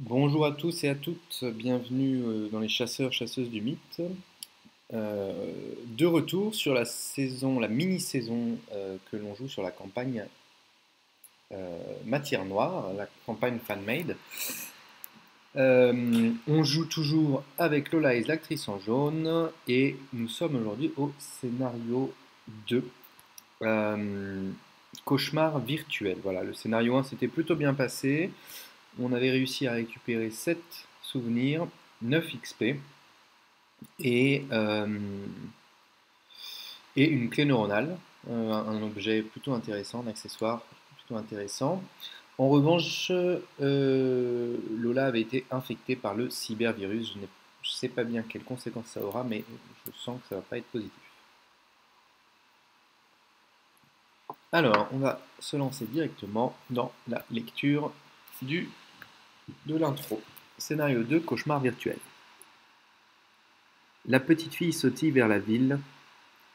Bonjour à tous et à toutes, bienvenue dans les chasseurs-chasseuses du mythe. De retour sur la saison, la mini-saison que l'on joue sur la campagne Matière Noire, la campagne fan-made. On joue toujours avec Lola et l'actrice en jaune et nous sommes aujourd'hui au scénario 2, euh, Cauchemar virtuel. Voilà, le scénario 1 s'était plutôt bien passé. On avait réussi à récupérer 7 souvenirs, 9 XP et, euh, et une clé neuronale, un objet plutôt intéressant, un accessoire plutôt intéressant. En revanche, Lola avait été infectée par le cybervirus. Je ne sais pas bien quelles conséquences ça aura, mais je sens que ça ne va pas être positif. Alors, on va se lancer directement dans la lecture de l'intro. Scénario 2, cauchemar virtuel. La petite fille sautille vers la ville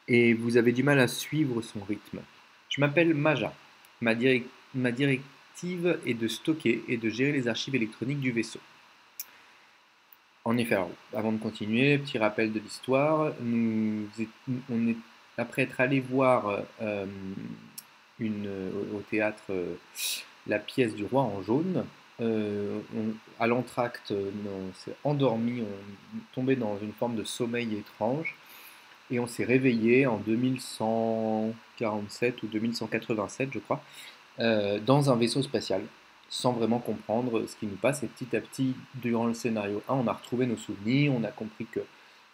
et vous avez du mal à suivre son rythme. Je m'appelle Maja. Ma directive est de stocker et de gérer les archives électroniques du vaisseau. En effet, alors, avant de continuer, petit rappel de l'histoire, on est, après être allé voir au théâtre la pièce du roi en jaune, à l'entracte, on s'est endormi, on est tombé dans une forme de sommeil étrange. Et on s'est réveillé en 2147 ou 2187, je crois, dans un vaisseau spatial, sans vraiment comprendre ce qui nous passe. Et petit à petit, durant le scénario 1, on a retrouvé nos souvenirs, on a compris que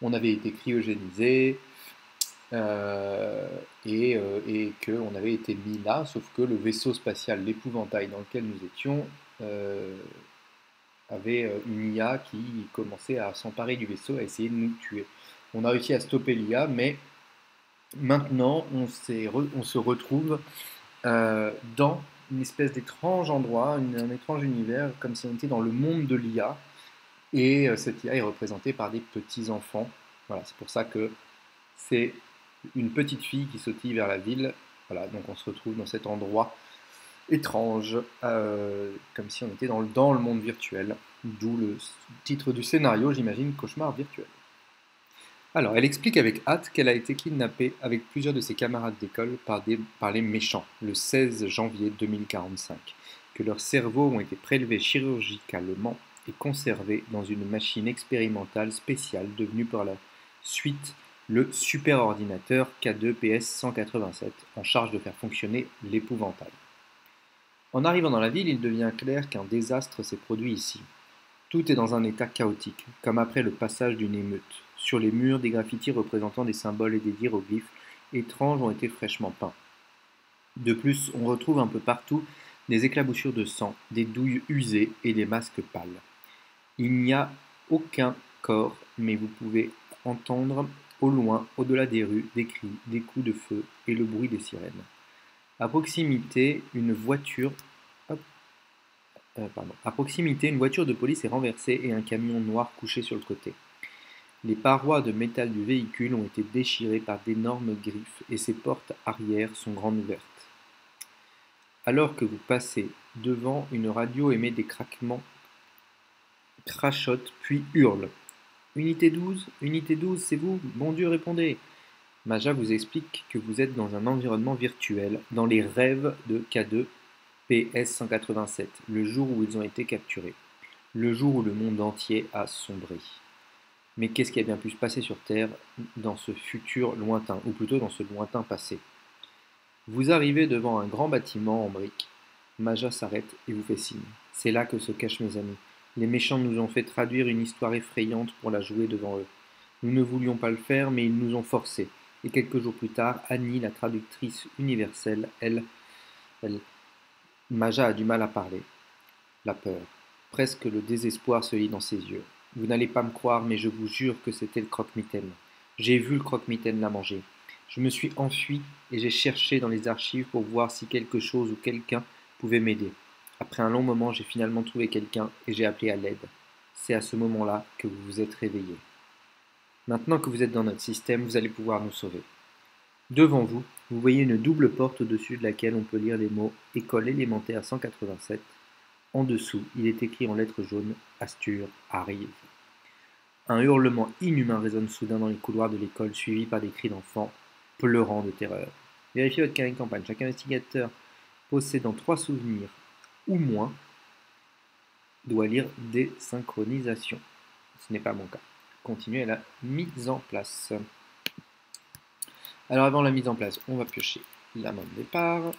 on avait été cryogénisé euh, et qu'on avait été mis là, sauf que le vaisseau spatial, l'épouvantail dans lequel nous étions, avait une IA qui commençait à s'emparer du vaisseau, à essayer de nous tuer. On a réussi à stopper l'IA, mais maintenant, on se retrouve dans une espèce d'étrange endroit, un étrange univers, comme si on était dans le monde de l'IA. Et cette IA est représentée par des petits-enfants. Voilà, c'est pour ça que c'est une petite fille qui sautille vers la ville. Voilà, donc on se retrouve dans cet endroit étrange, comme si on était dans le monde virtuel. D'où le titre du scénario, j'imagine, Cauchemar virtuel. Alors, elle explique avec hâte qu'elle a été kidnappée avec plusieurs de ses camarades d'école par les méchants le 16 janvier 2045, que leurs cerveaux ont été prélevés chirurgicalement et conservés dans une machine expérimentale spéciale devenue par la suite le superordinateur K2PS-187 en charge de faire fonctionner l'épouvantail. En arrivant dans la ville, il devient clair qu'un désastre s'est produit ici. Tout est dans un état chaotique, comme après le passage d'une émeute. Sur les murs, des graffitis représentant des symboles et des hiéroglyphes étranges ont été fraîchement peints. De plus, on retrouve un peu partout des éclaboussures de sang, des douilles usées et des masques pâles. Il n'y a aucun corps, mais vous pouvez entendre au loin, au-delà des rues, des cris, des coups de feu et le bruit des sirènes. À proximité, une voiture À proximité, une voiture de police est renversée et un camion noir couché sur le côté. Les parois de métal du véhicule ont été déchirées par d'énormes griffes et ses portes arrière sont grandes ouvertes. Alors que vous passez devant, une radio émet des craquements, crachote puis hurle. Unité 12, c'est vous? Bon Dieu, répondez! Maja vous explique que vous êtes dans un environnement virtuel, dans les rêves de K2 PS-187, le jour où ils ont été capturés, le jour où le monde entier a sombré. Mais qu'est-ce qui a bien pu se passer sur Terre dans ce futur lointain, ou plutôt dans ce lointain passé? Vous arrivez devant un grand bâtiment en briques. Maja s'arrête et vous fait signe. C'est là que se cachent mes amis. Les méchants nous ont fait traduire une histoire effrayante pour la jouer devant eux. Nous ne voulions pas le faire, mais ils nous ont forcés. Et quelques jours plus tard, Annie, la traductrice universelle, elle, Maja a du mal à parler. La peur. Presque le désespoir se lit dans ses yeux. Vous n'allez pas me croire, mais je vous jure que c'était le croque-mitaine. J'ai vu le croque-mitaine la manger. Je me suis enfui et j'ai cherché dans les archives pour voir si quelque chose ou quelqu'un pouvait m'aider. Après un long moment, j'ai finalement trouvé quelqu'un et j'ai appelé à l'aide. C'est à ce moment-là que vous vous êtes réveillé. Maintenant que vous êtes dans notre système, vous allez pouvoir nous sauver. Devant vous, voyez une double porte au-dessus de laquelle on peut lire les mots École élémentaire 187, En dessous, il est écrit en lettres jaunes Astur arrive. Un hurlement inhumain résonne soudain dans les couloirs de l'école, suivi par des cris d'enfants pleurant de terreur. Vérifiez votre carnet de campagne. Chaque investigateur possédant 3 souvenirs ou moins doit lire des synchronisations. Ce n'est pas mon cas. Continuez à la mise en place. Alors avant la mise en place, on va piocher la main de départ.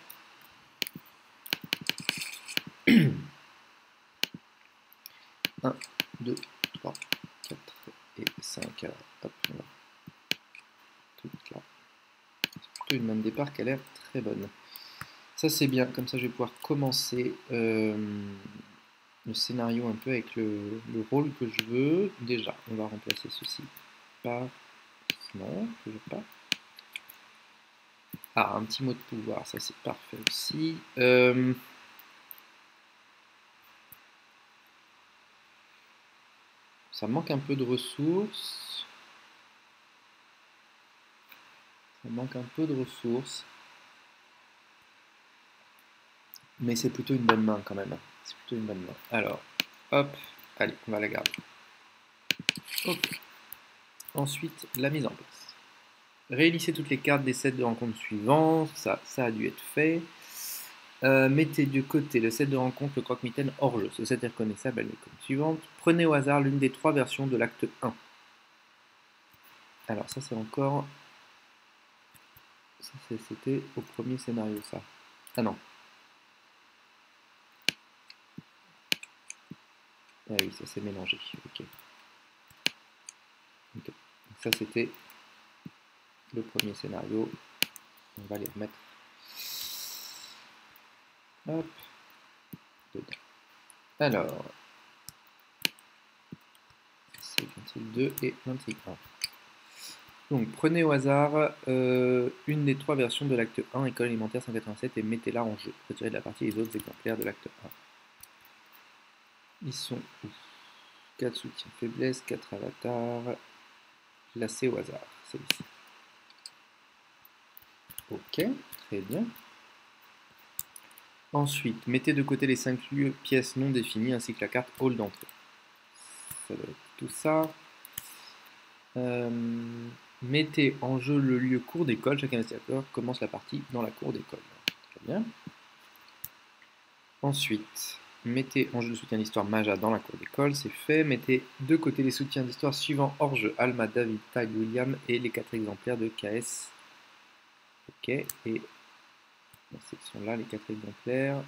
1, 2, 3, 4 et 5. Alors, hop, on va tout là. C'est plutôt une main de départ qui a l'air très bonne. Ça c'est bien, comme ça je vais pouvoir commencer le scénario un peu avec le rôle que je veux. Déjà, on va remplacer ceci par... Non, toujours pas. Ah, un petit mot de pouvoir, ça c'est parfait aussi. Ça manque un peu de ressources. Mais c'est plutôt une bonne main quand même. C'est plutôt une bonne main. Alors, hop, allez, on va la garder. Ok. Ensuite, la mise en place. Réunissez toutes les cartes des sets de rencontres suivants. Ça a dû être fait. Mettez de côté le set de rencontre, le croque-mitaine hors jeu. Ce set est reconnaissable à l'icône suivante. Prenez au hasard l'une des 3 versions de l'acte 1. Alors ça c'est encore... C'était au premier scénario ça. Ah non. Ah oui, ça s'est mélangé. Ok. Donc, ça c'était le premier scénario. On va les remettre. Hop. Dedans. Alors. C'est l'intrigue 2 et l'intrigue 1. Donc prenez au hasard une des 3 versions de l'acte 1, école élémentaire 187, et mettez-la en jeu. Retirez de la partie les autres exemplaires de l'acte 1. Ils sont où? 4 soutiens faiblesse, 4 avatars, placés au hasard, celui-ci. Ok, très bien. Ensuite, mettez de côté les 5 lieux, pièces non définies, ainsi que la carte hall d'entrée. Ça doit être tout ça. Mettez en jeu le lieu cours d'école. Chaque investigateur commence la partie dans la cour d'école. Très bien. Ensuite, mettez en jeu le soutien d'histoire Maja dans la cour d'école, c'est fait. Mettez de côté les soutiens d'histoire suivants hors jeu Alma, David, Tag, William et les 4 exemplaires de KS. Ok, et dans cette section-là, les 4 exemplaires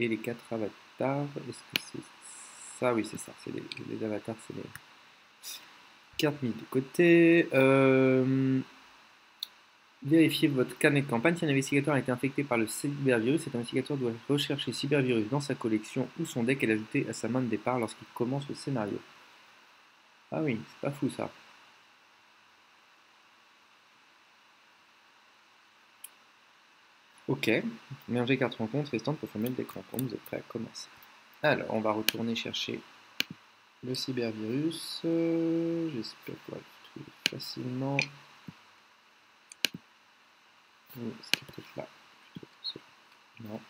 et les 4 avatars. Est-ce que c'est ça? Oui, c'est ça. C'est les avatars, c'est les cartes mises de côté. Vérifiez votre carnet de campagne. Si un investigateur a été infecté par le cybervirus, cet investigateur doit rechercher cybervirus dans sa collection ou son deck et l'ajouter à sa main de départ lorsqu'il commence le scénario. Ah oui, c'est pas fou ça. Ok, mélangez cartes rencontres restantes pour former le deck rencontre. Vous êtes prêts à commencer. Alors, on va retourner chercher le cybervirus. J'espère pouvoir le trouver facilement. C'était peut-être là. Non.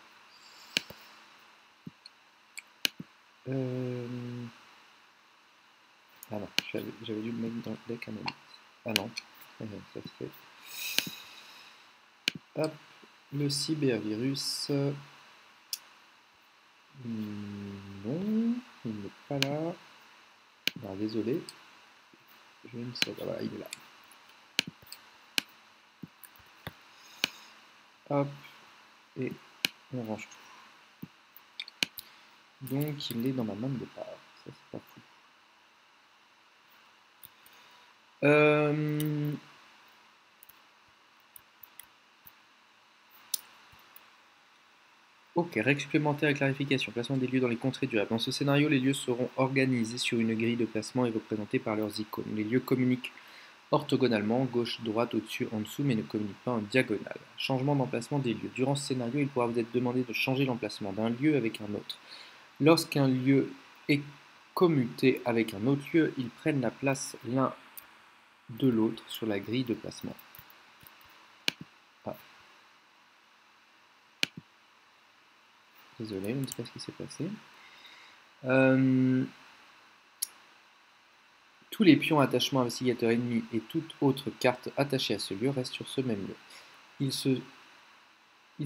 Ah non, j'avais dû le mettre dans le deck analyse. Ah non, ça se fait. Hop, le cybervirus. Non, il n'est pas là. Alors, désolé. Je ne sais pas. Voilà, il est là. Hop, et on range tout. Donc, il est dans ma main de départ. Ça, c'est pas fou. Ok, règle supplémentaire et clarification. Placement des lieux dans les contrées durables. Dans ce scénario, les lieux seront organisés sur une grille de placement et représentés par leurs icônes. Les lieux communiquent orthogonalement, gauche, droite, au-dessus, en dessous, mais ne communiquent pas en diagonale. Changement d'emplacement des lieux. Durant ce scénario, il pourra vous être demandé de changer l'emplacement d'un lieu avec un autre. Lorsqu'un lieu est commuté avec un autre lieu, ils prennent la place l'un de l'autre sur la grille de placement. Ah. Désolé, je ne sais pas ce qui s'est passé. Tous les pions attachement investigateur ennemi et toute autre carte attachée à ce lieu restent sur ce même lieu. Ils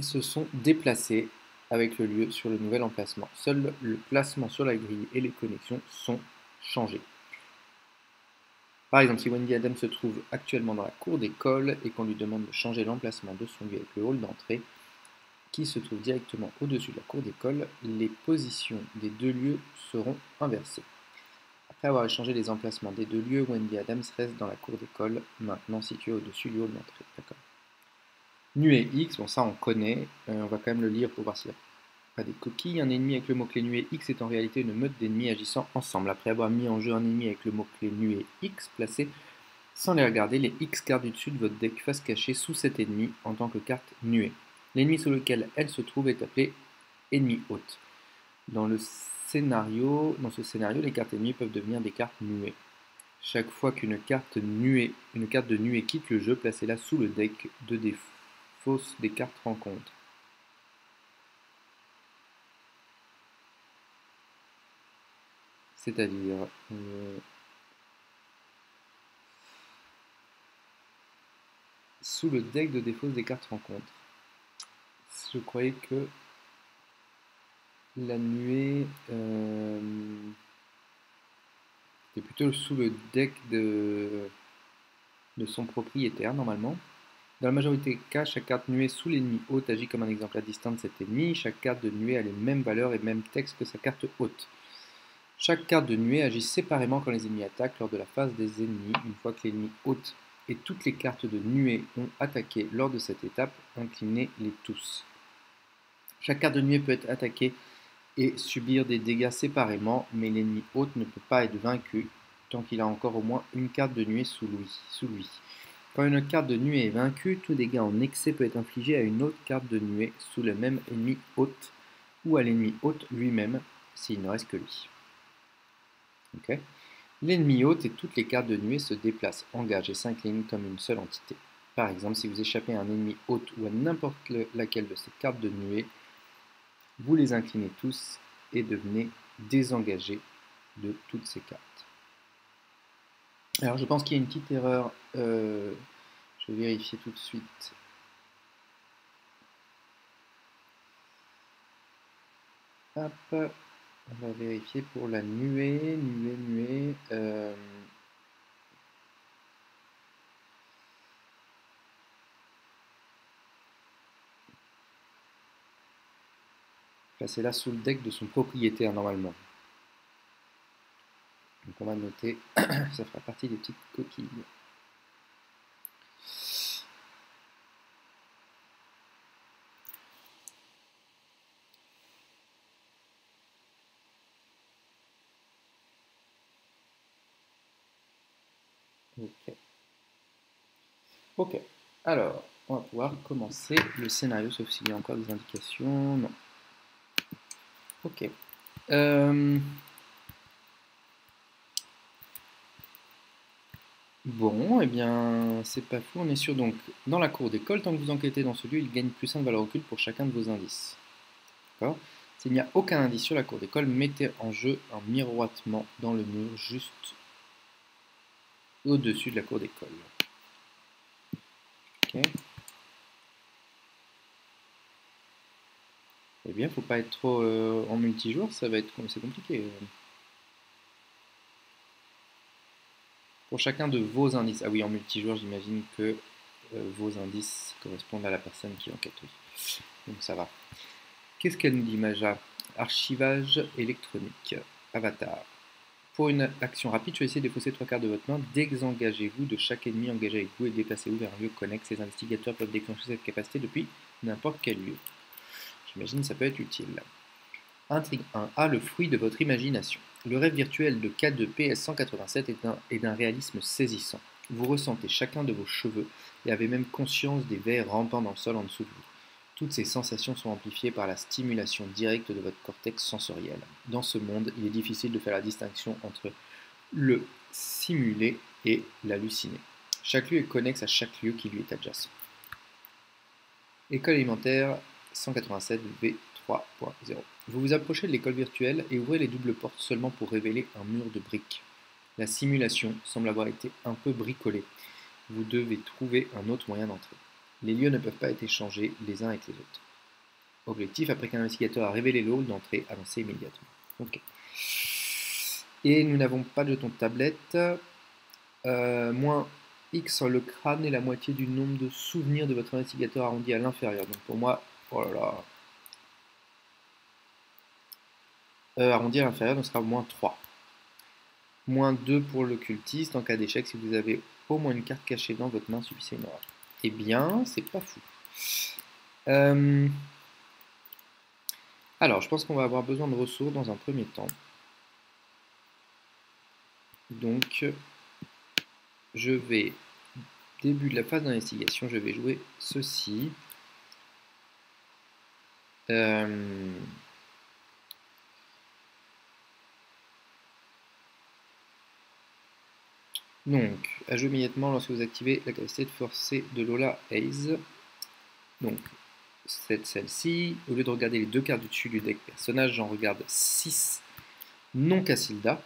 se sont déplacés avec le lieu sur le nouvel emplacement. Seul le placement sur la grille et les connexions sont changés. Par exemple, si Wendy Adams se trouve actuellement dans la cour d'école et qu'on lui demande de changer l'emplacement de son lieu avec le hall d'entrée, qui se trouve directement au-dessus de la cour d'école, les positions des deux lieux seront inversées. Après avoir échangé les emplacements des deux lieux, Wendy Adams reste dans la cour d'école, maintenant située au-dessus du hall d'entrée. D'accord. Nuée X, bon ça on connaît, on va quand même le lire pour voir s'il n'y a pas des coquilles. Un ennemi avec le mot-clé nuée X est en réalité une meute d'ennemis agissant ensemble. Après avoir mis en jeu un ennemi avec le mot-clé nuée X placé, sans les regarder, les X cartes du dessus de votre deck face cachée sous cet ennemi en tant que carte nuée. L'ennemi sous lequel elle se trouve est appelé ennemi hôte. Dans ce scénario, les cartes ennemies peuvent devenir des cartes nuées. Chaque fois qu'une carte de nuée quitte le jeu, placez-la sous le deck de défausse des cartes rencontres. C'est-à-dire sous le deck de défausse des cartes rencontres. Je croyais que la nuée c'était plutôt sous le deck de son propriétaire normalement. Dans la majorité des cas, chaque carte nuée sous l'ennemi hôte agit comme un exemplaire distinct de cet ennemi. Chaque carte de nuée a les mêmes valeurs et mêmes textes que sa carte hôte. Chaque carte de nuée agit séparément quand les ennemis attaquent lors de la phase des ennemis. Une fois que l'ennemi hôte et toutes les cartes de nuée ont attaqué lors de cette étape, inclinez-les tous. Chaque carte de nuée peut être attaquée et subir des dégâts séparément, mais l'ennemi hôte ne peut pas être vaincu tant qu'il a encore au moins une carte de nuée sous lui. Quand une carte de nuée est vaincue, tout dégât en excès peut être infligé à une autre carte de nuée sous le même ennemi hôte ou à l'ennemi hôte lui-même s'il ne reste que lui. Okay. L'ennemi hôte et toutes les cartes de nuée se déplacent, engagent et s'inclinent comme une seule entité. Par exemple, si vous échappez à un ennemi hôte ou à n'importe laquelle de ces cartes de nuée, vous les inclinez tous et devenez désengagés de toutes ces cartes. Alors je pense qu'il y a une petite erreur, je vais vérifier tout de suite. Hop, on va vérifier pour la nuée. Placez-la sous le deck de son propriétaire normalement. Donc on va noter, ça fera partie des petites coquilles. Ok. Ok. Alors, on va pouvoir commencer le scénario, sauf s'il y a encore des indications. Non. Ok. Bon, eh bien, c'est pas fou. On est sûr donc dans la cour d'école. Tant que vous enquêtez dans ce lieu, il gagne plus 1 de valeur occulte pour chacun de vos indices. D'accord. S'il n'y a aucun indice sur la cour d'école, mettez en jeu un miroitement dans le mur juste au-dessus de la cour d'école. Ok. Eh bien, faut pas être trop en multijoueur, ça va être c'est compliqué. Pour chacun de vos indices. Ah oui, en multijoueur, j'imagine que vos indices correspondent à la personne qui enquête. Oui. Donc ça va. Qu'est-ce qu'elle nous dit, Maja? Archivage électronique. Avatar. Pour une action rapide, choisissez défausser 3 cartes de votre main. Désengagez-vous de chaque ennemi engagé avec vous et déplacez-vous vers un lieu connexe. Les investigateurs peuvent déclencher cette capacité depuis n'importe quel lieu. J'imagine que ça peut être utile. Intrigue 1A, le fruit de votre imagination. Le rêve virtuel de K2PS 187 est d'un réalisme saisissant. Vous ressentez chacun de vos cheveux et avez même conscience des vers rampant dans le sol en dessous de vous. Toutes ces sensations sont amplifiées par la stimulation directe de votre cortex sensoriel. Dans ce monde, il est difficile de faire la distinction entre le simulé et l'halluciné. Chaque lieu est connexe à chaque lieu qui lui est adjacent. École élémentaire 187 V3. 3.0. Vous vous approchez de l'école virtuelle et ouvrez les doubles portes seulement pour révéler un mur de briques. La simulation semble avoir été un peu bricolée. Vous devez trouver un autre moyen d'entrer. Les lieux ne peuvent pas être échangés les uns avec les autres. Objectif, après qu'un investigateur a révélé le hall d'entrée, avancez immédiatement. Ok. Et nous n'avons pas de jeton de tablette. Moins X sur le crâne est la moitié du nombre de souvenirs de votre investigateur arrondi à l'inférieur. Donc pour moi, oh là là. Arrondi à l'inférieur, donc ce sera moins 3. Moins 2 pour l'occultiste. En cas d'échec, si vous avez au moins une carte cachée dans votre main, subissez une erreur. Eh bien, c'est pas fou. Alors, je pense qu'on va avoir besoin de ressources dans un premier temps. Donc, je vais, début de la phase d'investigation, je vais jouer ceci. Donc, à jouer immédiatement lorsque vous activez la capacité de forcer de Lola Hayes. Donc, c'est celle-ci. Au lieu de regarder les deux cartes du dessus du deck personnage, j'en regarde 6 non Cassilda.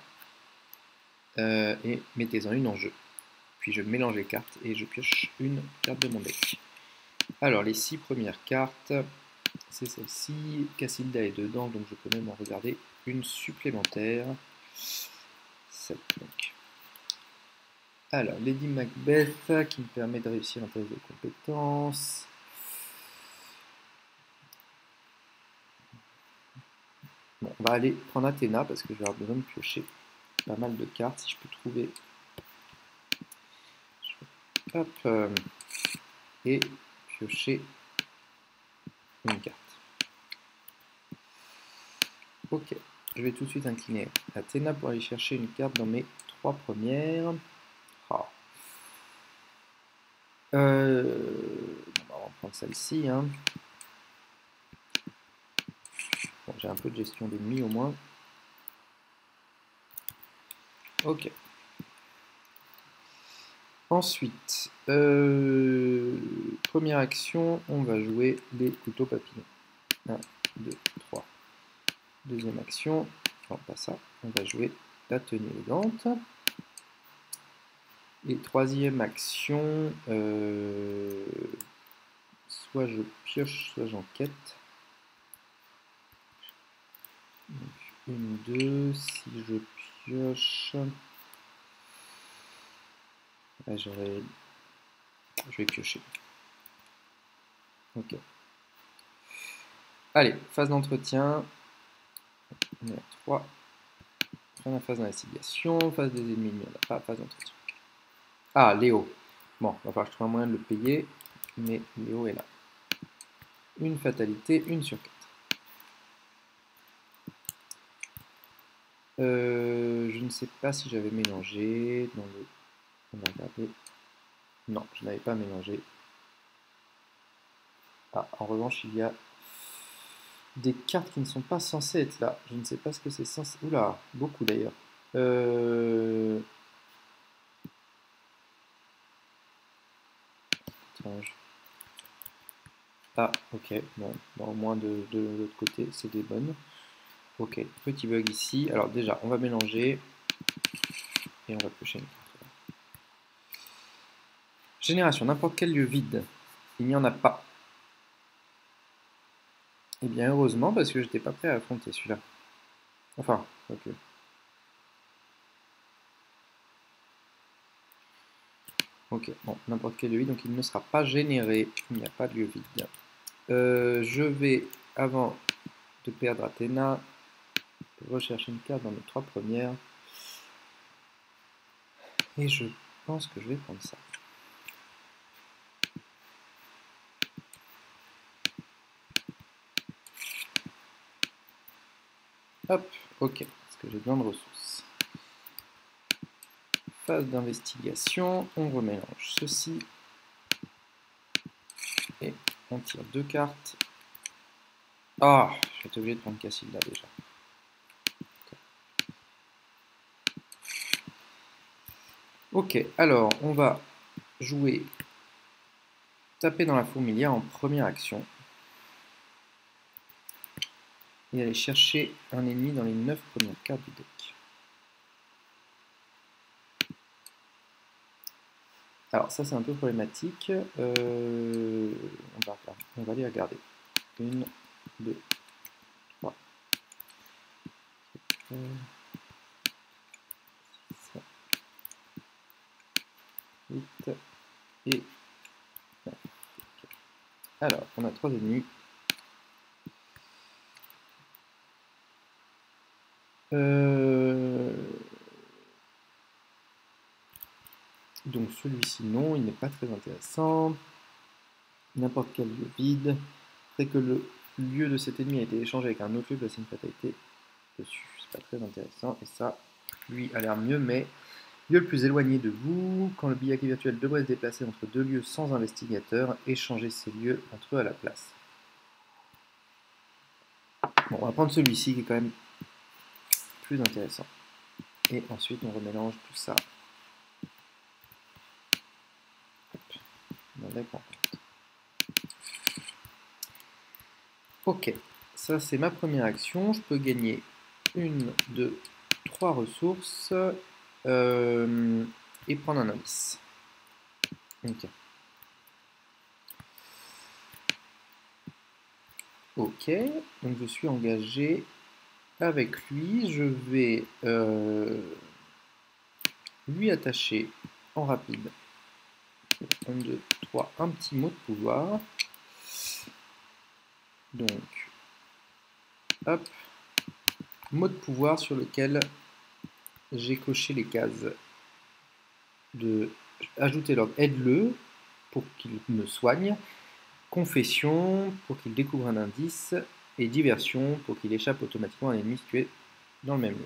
Et mettez-en une en jeu. Puis je mélange les cartes et je pioche une carte de mon deck. Alors, les 6 premières cartes, c'est celle-ci. Cassilda est dedans, donc je peux même en regarder une supplémentaire. 7 donc. Alors, Lady Macbeth, qui me permet de réussir un test de compétences. Bon, on va aller prendre Athéna, parce que je vais avoir besoin de piocher pas mal de cartes, si je peux trouver. Hop, et piocher une carte. Ok, je vais tout de suite incliner Athéna pour aller chercher une carte dans mes 3 premières. Oh. On va prendre celle-ci. Hein. Bon, j'ai un peu de gestion d'ennemis au moins. Ok. Ensuite, première action, on va jouer les couteaux papillons. 1, 2, 3. Deuxième action, non pas ça, on va jouer la tenue élégante. Et troisième action, soit je pioche, soit j'enquête. Donc 1, 2, si je pioche, là, je vais piocher. Ok. Allez, phase d'entretien. On est à 3. Première phase d'investigation, phase des ennemis, il n'y en a pas, phase d'entretien. Ah, Léo. Bon, il va falloir que je trouve un moyen de le payer, mais Léo est là. Une fatalité, une sur 4. Je ne sais pas si j'avais mélangé dans le... On va regarder. Non, je n'avais pas mélangé. Ah, en revanche, il y a des cartes qui ne sont pas censées être là. Je ne sais pas ce que c'est censé... Oula, beaucoup d'ailleurs. Ah, ok. Bon, au moins de l'autre côté, c'est des bonnes. Ok, petit bug ici. Alors déjà, on va mélanger. Et on va piocher une carte. Génération, n'importe quel lieu vide. Il n'y en a pas. Eh bien, heureusement, parce que j'étais pas prêt à affronter celui-là. Enfin, ok. Ok, bon, n'importe quel lieu vide, donc il ne sera pas généré. Il n'y a pas de lieu vide. Je vais, avant de perdre Athéna, rechercher une carte dans mes 3 premières. Et je pense que je vais prendre ça. Hop, ok, parce que j'ai besoin de ressources. Phase d'investigation, on remélange ceci. Et on tire 2 cartes. Ah, je vais être obligé de prendre Cassilda déjà. Ok, alors on va jouer taper dans la fourmilière en première action. et aller chercher un ennemi dans les 9 premières cartes du deck. Alors ça c'est un peu problématique. On va aller regarder. 1, 2, 3, 7, 8 et 9. Alors, on a 3 ennemis. Donc celui-ci non, il n'est pas très intéressant. N'importe quel lieu vide. Après que le lieu de cet ennemi a été échangé avec un autre lieu, passer une fatalité dessus. C'est pas très intéressant. Et ça, lui a l'air mieux, mais lieu le plus éloigné de vous. Quand le billet virtuel devrait se déplacer entre 2 lieux sans investigateur, échangez ces lieux entre eux à la place. Bon, on va prendre celui-ci qui est quand même plus intéressant. Et ensuite, on remélange tout ça. Hop. Ok, ça c'est ma première action. Je peux gagner 1, 2, 3 ressources et prendre un indice. Ok. Ok, donc je suis engagé avec lui. Je vais lui attacher en rapide. 1, 2, 3, un petit mot de pouvoir. Donc, hop, mot de pouvoir sur lequel j'ai coché les cases de ajouter l'ordre aide-le pour qu'il me soigne, confession pour qu'il découvre un indice et diversion pour qu'il échappe automatiquement à un ennemi situé dans le même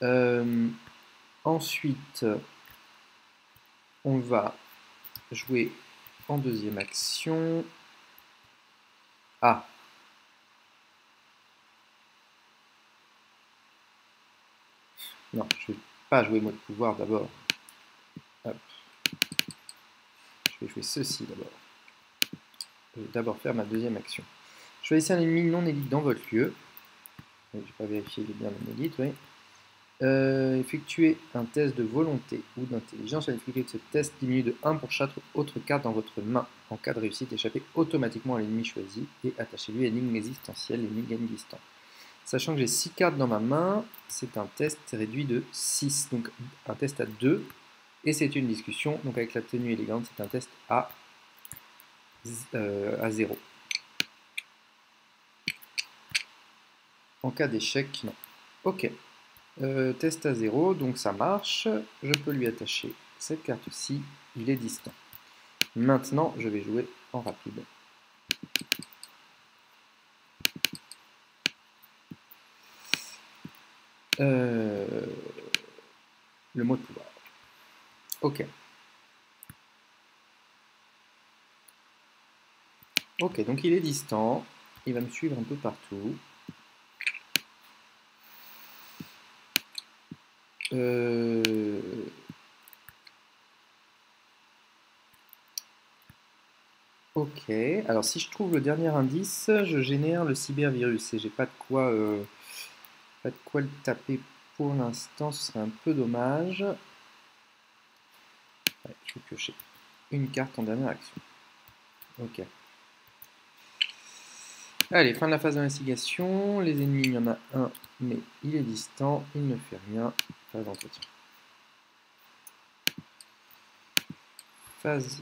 lieu. Ensuite, on va jouer en deuxième action. Ah, non, je ne vais pas jouer mot de pouvoir d'abord. Hop. Je vais jouer ceci d'abord. Je vais d'abord faire ma deuxième action. Choisissez un ennemi non élite dans votre lieu. Je n'ai pas vérifié, il est bien non élite, oui. Effectuez un test de volonté ou d'intelligence. La difficulté de ce test diminue de 1 pour chaque autre carte dans votre main. En cas de réussite, échappez automatiquement à l'ennemi choisi et attachez-lui à énigme existentielle, l'ennemi gagne distance. Sachant que j'ai 6 cartes dans ma main, c'est un test réduit de 6, donc un test à 2, et c'est une discussion, donc avec la tenue élégante, c'est un test à 0. En cas d'échec, non. Ok. Test à 0, donc ça marche. Je peux lui attacher cette carte-ci, il est distant. Maintenant, je vais jouer en rapide. Le mot de pouvoir. Ok. Ok, donc il est distant. Il va me suivre un peu partout. Ok, alors si je trouve le dernier indice, je génère le cybervirus et j'ai pas de quoi le taper pour l'instant, ce serait un peu dommage. Ouais, je vais piocher une carte en dernière action. Ok. Allez, fin de la phase d'investigation. Les ennemis, il y en a un, mais il est distant, il ne fait rien. Phase d'entretien. Phase.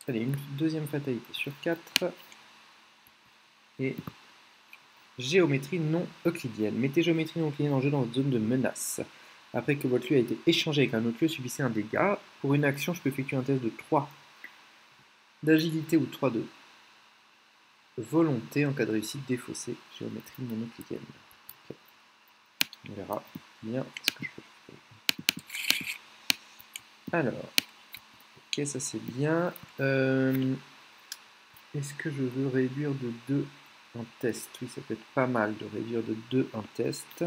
Allez, une deuxième fatalité sur 4. Et géométrie non euclidienne. Mettez géométrie non euclidienne en jeu dans votre zone de menace. Après que votre lieu a été échangé avec un autre lieu, subissez un dégât. Pour une action, je peux effectuer un test de 3 d'agilité ou 3 de volonté en cas de réussite défaussée. Géométrie non euclidienne. Okay. On verra bien ce que je peux faire. Alors, ok, ça c'est bien. Est-ce que je veux réduire de 2 un test? Oui, ça peut être pas mal de réduire de 2 un test.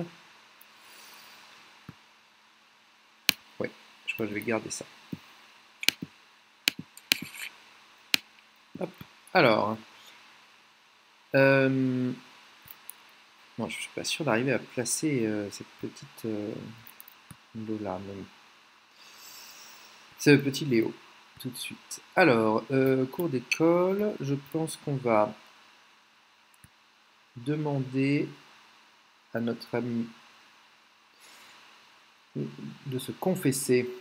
Ouais, je crois que je vais garder ça. Hop. Alors, Non, je suis pas sûr d'arriver à placer cette petite Lola, même. Ce petit Léo, tout de suite. Alors, cours d'école, je pense qu'on va demander à notre ami de se confesser.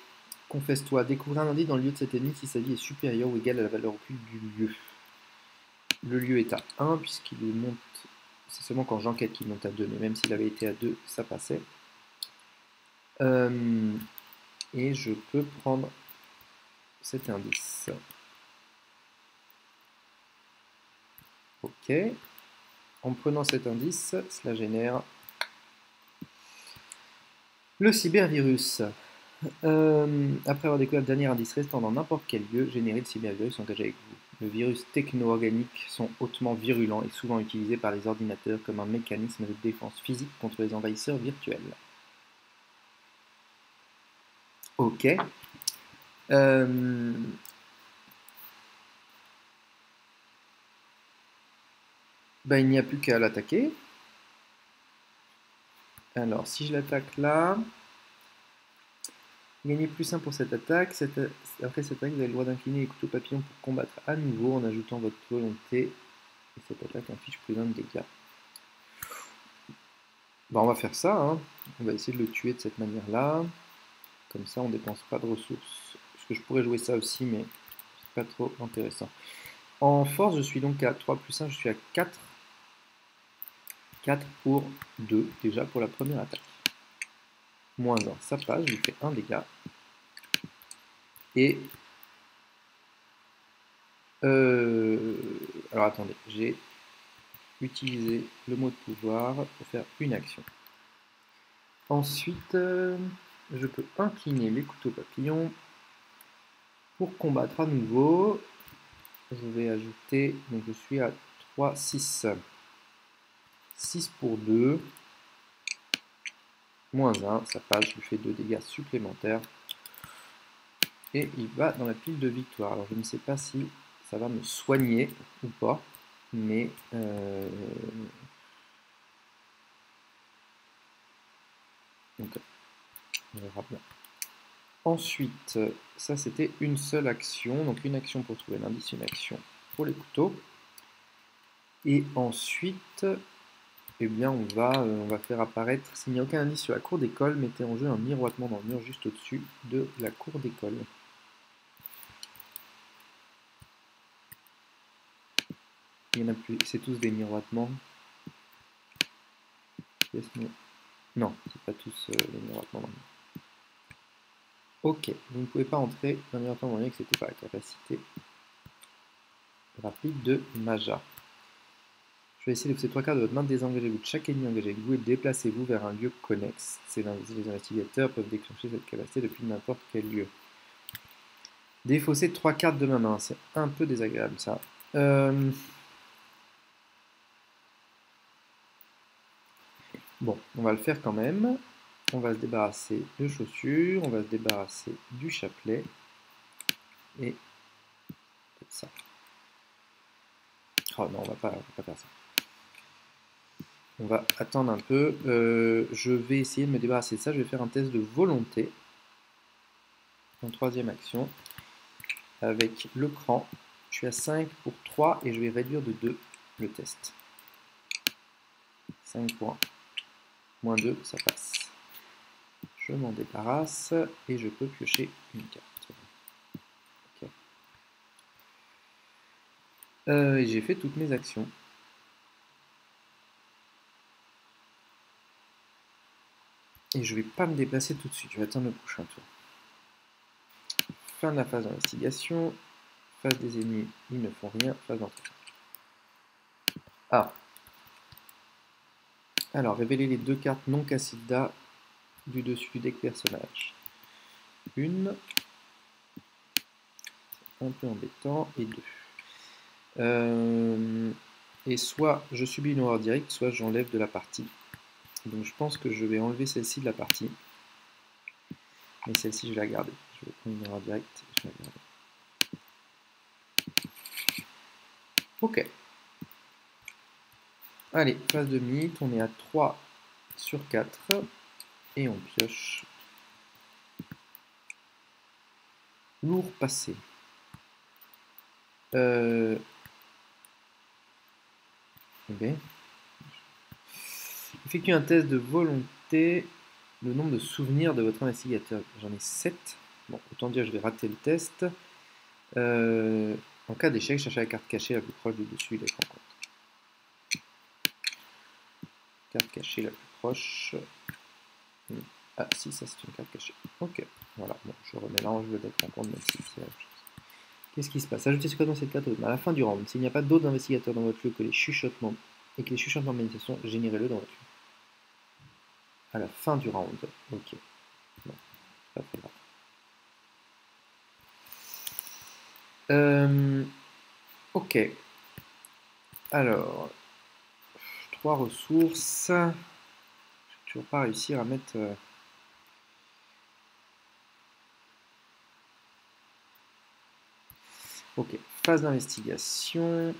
Confesse-toi, découvrir un indice dans le lieu de cet ennemi si sa vie est supérieure ou égale à la valeur occulte du lieu. Le lieu est à 1 puisqu'il monte, c'est seulement quand j'enquête qu'il monte à 2, mais même s'il avait été à 2, ça passait. Et je peux prendre cet indice. Ok. En prenant cet indice, cela génère le cybervirus. Après avoir découvert le dernier indice restant dans n'importe quel lieu, générer le cybervirus engagé avec vous. Les virus techno-organiques sont hautement virulents et souvent utilisés par les ordinateurs comme un mécanisme de défense physique contre les envahisseurs virtuels. Ok. Ben, il n'y a plus qu'à l'attaquer. Alors, si je l'attaque là, gagnez +1 pour cette attaque. Après cette attaque, vous avez le droit d'incliner les couteaux papillons pour combattre à nouveau en ajoutant votre volonté. Et cette attaque inflige +1 de dégâts. Bon, on va faire ça. Hein. On va essayer de le tuer de cette manière-là. Comme ça, on ne dépense pas de ressources. Parce que je pourrais jouer ça aussi, mais c'est pas trop intéressant. En force, je suis donc à 3 + 1, je suis à 4. 4 pour 2, déjà pour la première attaque. -1, ça passe, je lui fais 1 dégât. Et... alors attendez, j'ai utilisé le mot de pouvoir pour faire une action. Ensuite, je peux incliner les couteaux papillons pour combattre à nouveau. Je vais ajouter, donc je suis à 3, 6. 6 pour 2. -1, ça passe, je lui fais 2 dégâts supplémentaires. Et il va dans la pile de victoire. Alors je ne sais pas si ça va me soigner ou pas, mais donc, on verra bien. Ensuite, ça c'était une seule action, donc une action pour trouver l'indice, une action pour les couteaux. Et ensuite, eh bien on va faire apparaître, s'il n'y a aucun indice sur la cour d'école, mettez en jeu un miroitement dans le mur juste au-dessus de la cour d'école. Il y en a plus, c'est tous des miroitements. Non, c'est pas tous des miroitements dans le mur. Ok, vous ne pouvez pas entrer dans un miroitement dans le mur, c'était pas la capacité rapide de Maja. Je vais essayer de pousser 3 quarts de votre main, désengagez-vous de chaque ennemi engagé avec vous et déplacez-vous vers un lieu connexe. Les investigateurs peuvent déclencher cette capacité depuis n'importe quel lieu. Défausser 3 cartes de ma main, c'est un peu désagréable ça. Bon, on va le faire quand même. On va se débarrasser de chaussures, on va se débarrasser du chapelet et comme ça. Oh non, on va pas faire ça. On va attendre un peu. Je vais essayer de me débarrasser de ça. Je vais faire un test de volonté en troisième action avec le cran. Je suis à 5 pour 3 et je vais réduire de 2 le test. 5 points. -2, ça passe. Je m'en débarrasse et je peux piocher une carte. Okay. Et j'ai fait toutes mes actions. Et je vais pas me déplacer tout de suite, je vais attendre le prochain tour. Fin de la phase d'investigation. Phase des ennemis, ils ne font rien. Phase d'entrée. Ah. Alors, révéler les 2 cartes non Cassilda du dessus du deck personnage. Une. Un peu embêtant. Et 2. Et soit je subis une horreur directe, soit j'enlève de la partie. Donc je pense que je vais enlever celle-ci de la partie. Mais celle-ci, je vais la garder. Je vais prendre une horreur directe. Je vais la garder. Ok. Allez, phase de mythe, on est à 3 sur 4 et on pioche. Lourd passé. Ok. Effectuez un test de volonté. Le nombre de souvenirs de votre investigateur. J'en ai 7. Bon, autant dire que je vais rater le test. En cas d'échec, cherchez la carte cachée la plus proche du dessus de l'écran compte. Carte cachée la plus proche. Ah si, ça c'est une carte cachée. Ok, voilà, bon, je remélange le deck rencontre même si c'est la même chose. Qu'est-ce qui se passe? Ajoutez ce code dans cette carte à la fin du round. S'il n'y a pas d'autres investigateurs dans votre lieu que les chuchotements et que les chuchotements de manifestation, générez-le dans votre lieu. À la fin du round. Ok. Bon, pas très grave. Ok. Alors, 3 ressources. Je vais toujours pas réussir à mettre. Ok, phase d'investigation.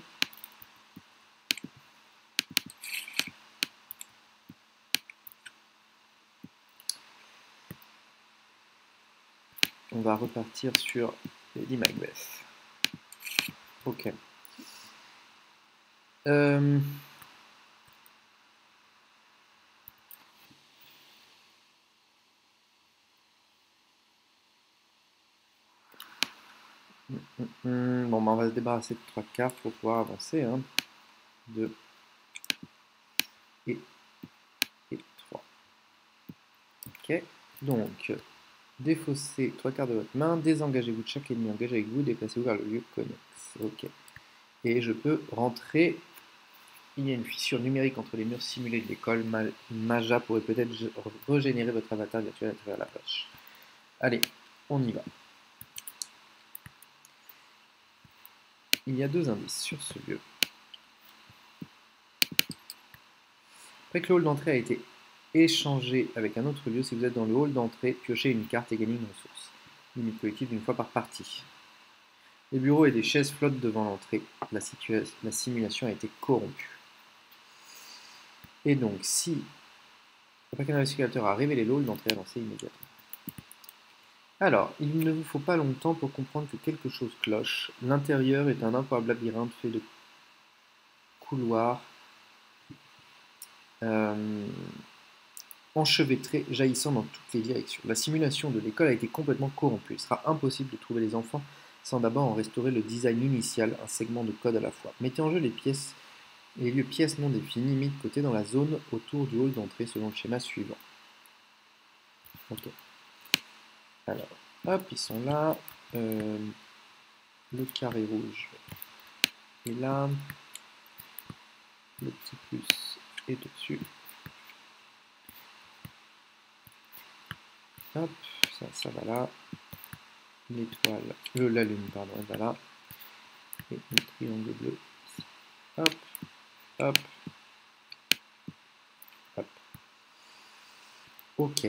On va repartir sur Lady Macbeth. Ok. Bon, bah, on va se débarrasser de 3 cartes pour pouvoir avancer. 2 et 3. Ok. Donc, défaussez 3 cartes de votre main, désengagez-vous de chaque ennemi engagé avec vous, déplacez-vous vers le lieu connexe. Ok. Et je peux rentrer. Il y a une fissure numérique entre les murs simulés de l'école. Maja pourrait peut-être régénérer votre avatar virtuel à travers la poche. Allez, on y va. Il y a 2 indices sur ce lieu. Après que le hall d'entrée a été échangé avec un autre lieu, si vous êtes dans le hall d'entrée, piochez une carte et gagnez une ressource. Limite collective d'une fois par partie. Les bureaux et des chaises flottent devant l'entrée. La simulation a été corrompue. Et donc, si après qu'un investigateur a révélé le hall d'entrée, avancez immédiatement. Alors, il ne vous faut pas longtemps pour comprendre que quelque chose cloche. L'intérieur est un improbable labyrinthe fait de couloirs enchevêtrés jaillissant dans toutes les directions. La simulation de l'école a été complètement corrompue. Il sera impossible de trouver les enfants sans d'abord en restaurer le design initial, un segment de code à la fois. Mettez en jeu les lieux pièces non définies mis de côté dans la zone autour du hall d'entrée selon le schéma suivant. Ok. Alors, hop, ils sont là. Le carré rouge est là. Le petit plus est au-dessus. Hop, ça va là. L'étoile, la lune, pardon, elle va là. Et le triangle bleu ici. Hop, hop, hop. Ok.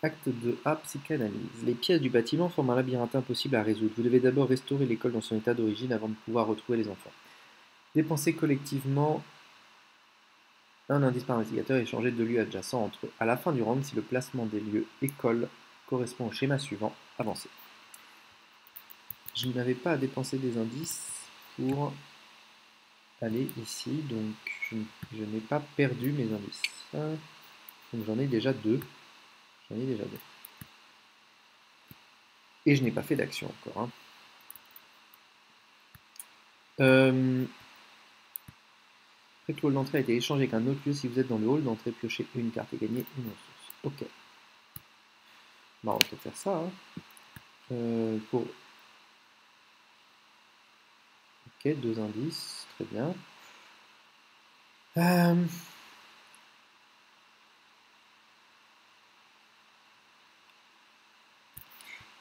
Acte 2A, psychanalyse. Les pièces du bâtiment forment un labyrinthe impossible à résoudre. Vous devez d'abord restaurer l'école dans son état d'origine avant de pouvoir retrouver les enfants. Dépensez collectivement un indice par investigateur et changer de lieu adjacent entre eux. À la fin du round, si le placement des lieux école correspond au schéma suivant, avancez. Je n'avais pas à dépenser des indices pour aller ici, donc je n'ai pas perdu mes indices. Donc j'en ai déjà 2. J'en ai déjà 2. Et je n'ai pas fait d'action encore. Après que le hall d'entrée a été échangé avec un autre lieu, si vous êtes dans le hall d'entrée, piochez une carte et gagnez une ressource. Ok. Bah, on peut faire ça. Pour... Ok, 2 indices. Très bien.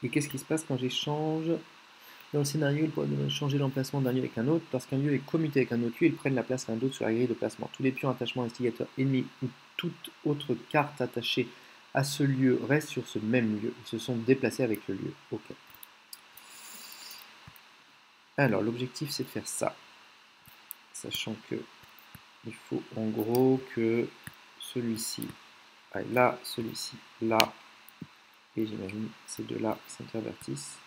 Et qu'est-ce qui se passe quand j'échange? Dans le scénario, il pourrait changer l'emplacement d'un lieu avec un autre. Lorsqu'un lieu est commuté avec un autre lieu, ils prennent la place d'un autre sur la grille de placement. Tous les pions, attachements, investigateurs, ennemis ou toute autre carte attachée à ce lieu restent sur ce même lieu. Ils se sont déplacés avec le lieu. Ok. Alors, l'objectif, c'est de faire ça. sachant que il faut en gros que celui-ci aille là, celui-ci là, et j'imagine ces deux-là s'intervertissent.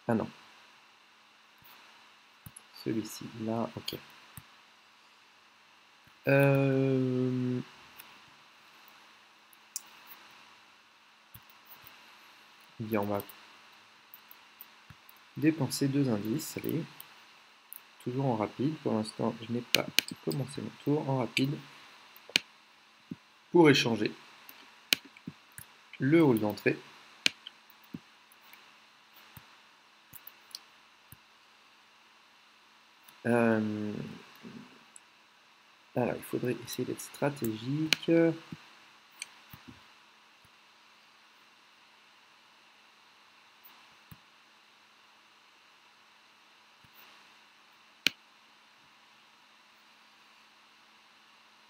Ah non. Celui-ci là, ok. Bien, on va dépenser 2 indices, allez. Toujours en rapide, pour l'instant je n'ai pas commencé mon tour, en rapide, pour échanger le hall d'entrée. Alors il faudrait essayer d'être stratégique.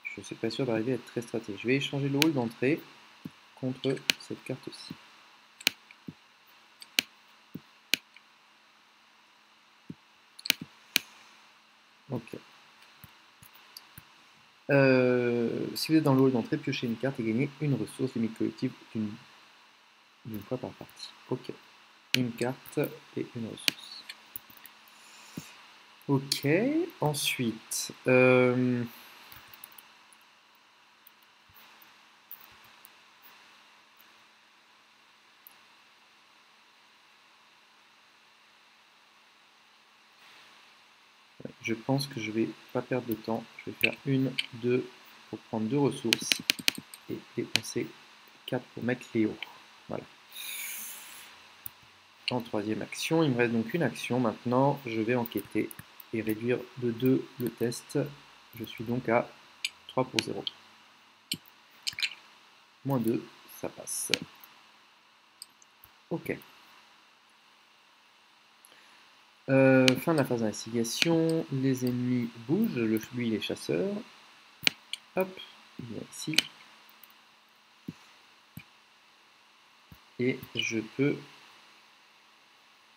Je ne suis pas sûr d'arriver à être très stratégique. Je vais échanger le hall d'entrée contre cette carte-ci. Ok. Si vous êtes dans le hall d'entrée, piochez une carte et gagnez une ressource limite collective d'une fois par partie. Ok. Une carte et une ressource. Ok. Ensuite, je pense que je vais pas perdre de temps. Je vais faire une, deux pour prendre 2 ressources et dépenser 4 pour mettre Léo. Voilà. En troisième action, il me reste donc une action. Maintenant, je vais enquêter et réduire de 2 le test. Je suis donc à 3 pour 0. Moins 2, ça passe. Ok. Fin de la phase d'investigation. Les ennemis bougent. Lui, il est chasseur. Hop, il vient ici. Et je peux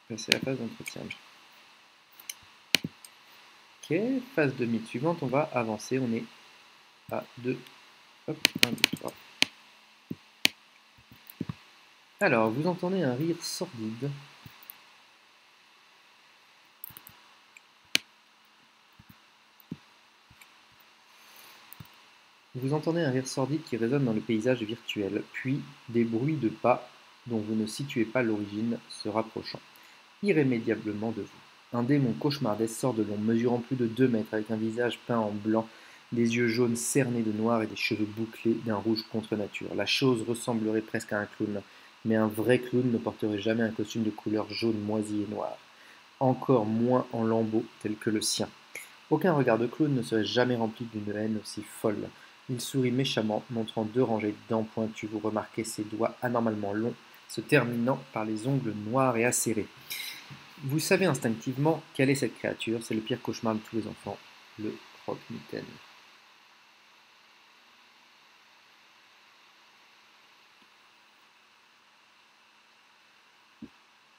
passer à la phase d'entretien. Ok, phase de mythe suivante, on va avancer. On est à 2. Hop, 1, 2, 3. Alors, vous entendez un rire sordide. Vous entendez un rire sordide qui résonne dans le paysage virtuel, puis des bruits de pas dont vous ne situez pas l'origine se rapprochant irrémédiablement de vous. Un démon cauchemardesque sort de l'ombre, mesurant plus de 2 mètres, avec un visage peint en blanc, des yeux jaunes cernés de noir et des cheveux bouclés d'un rouge contre nature. La chose ressemblerait presque à un clown, mais un vrai clown ne porterait jamais un costume de couleur jaune moisi et noir, encore moins en lambeaux tel que le sien. Aucun regard de clown ne serait jamais rempli d'une haine aussi folle. Il sourit méchamment, montrant 2 rangées de dents pointues. Vous remarquez ses doigts anormalement longs, se terminant par les ongles noirs et acérés. Vous savez instinctivement quelle est cette créature, c'est le pire cauchemar de tous les enfants, le croque-mitaine.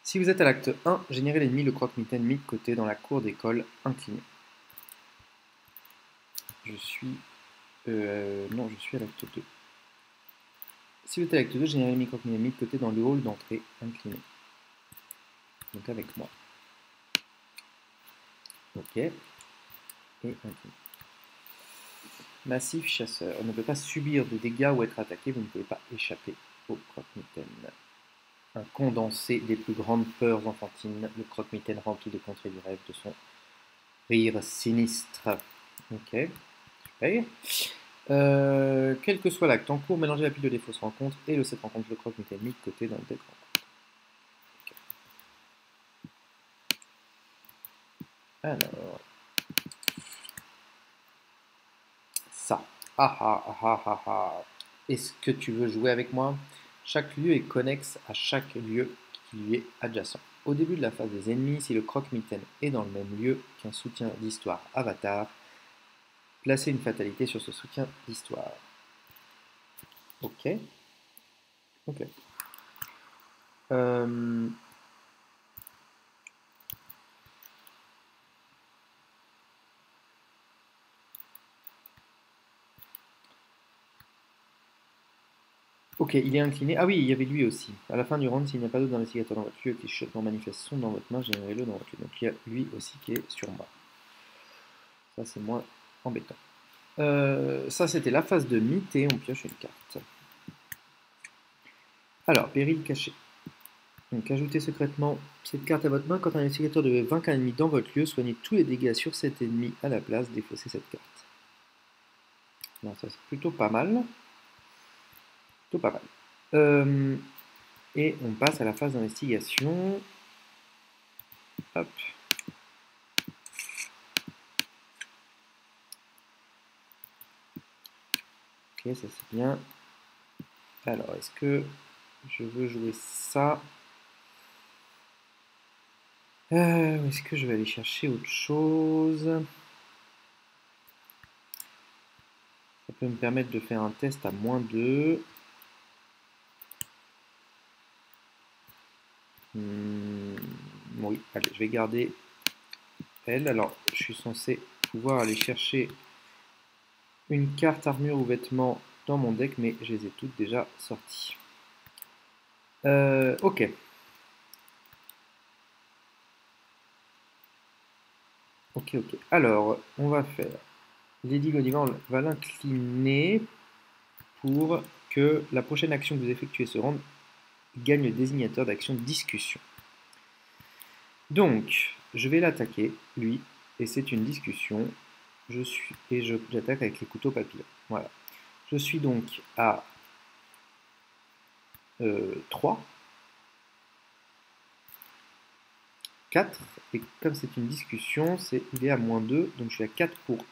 Si vous êtes à l'acte 1, générez l'ennemi le croque-mitaine mis de côté dans la cour d'école inclinée. Je suis... non, je suis à l'acte 2. Si vous êtes à l'acte 2, générez l'ennemi croque-mitaine mis de côté dans le hall d'entrée incliné. Donc avec moi. Ok. Et incliné. Massif chasseur. On ne peut pas subir de dégâts ou être attaqué, vous ne pouvez pas échapper au croque-mitaine. Un condensé des plus grandes peurs enfantines, le croque-mitaine rempli de contrées du rêve de son rire sinistre. Ok, super. Quel que soit l'acte en cours, mélangez la pile de des fausses rencontres et le 7 rencontres, le croque-mitaine mis de côté dans le deck rencontre. Alors, ça. Ah ah ah ah ah ah. Est-ce que tu veux jouer avec moi? Chaque lieu est connexe à chaque lieu qui lui est adjacent. Au début de la phase des ennemis, si le croque-mitaine est dans le même lieu qu'un soutien d'histoire avatar, placez une fatalité sur ce soutien d'histoire. Ok. Ok. Ok, il est incliné. Ah oui, il y avait lui aussi. À la fin du round, s'il n'y a pas d'autres investigateurs dans votre lieu et que les chuchotements manifestes sont dans votre main, générez-le dans votre lieu. Donc il y a lui aussi qui est sur moi. Ça, c'est moins embêtant. Ça, c'était la phase de mythe et on pioche une carte. Alors, péril caché. Donc, ajoutez secrètement cette carte à votre main. Quand un investigateur devait vaincre un ennemi dans votre lieu, soignez tous les dégâts sur cet ennemi à la place, défaussez cette carte. Non, ça c'est plutôt pas mal. Plutôt pas mal. Et on passe à la phase d'investigation. Hop. Ok, ça c'est bien. Alors, est-ce que je veux jouer ça? Est-ce que je vais aller chercher autre chose? Ça peut me permettre de faire un test à -2. Oui, allez, je vais garder elle. Alors, je suis censé pouvoir aller chercher une carte armure ou vêtements dans mon deck, mais je les ai toutes déjà sorties. Ok. Ok. Alors, on va faire. Lady Godiva, on va l'incliner pour que la prochaine action que vous effectuez se rende gagne le désignateur d'action discussion. Donc, je vais l'attaquer, lui, et c'est une discussion. J'attaque avec les couteaux papillons. Voilà. Je suis donc à 3, 4, et comme c'est une discussion, il est à -2, donc je suis à 4 pour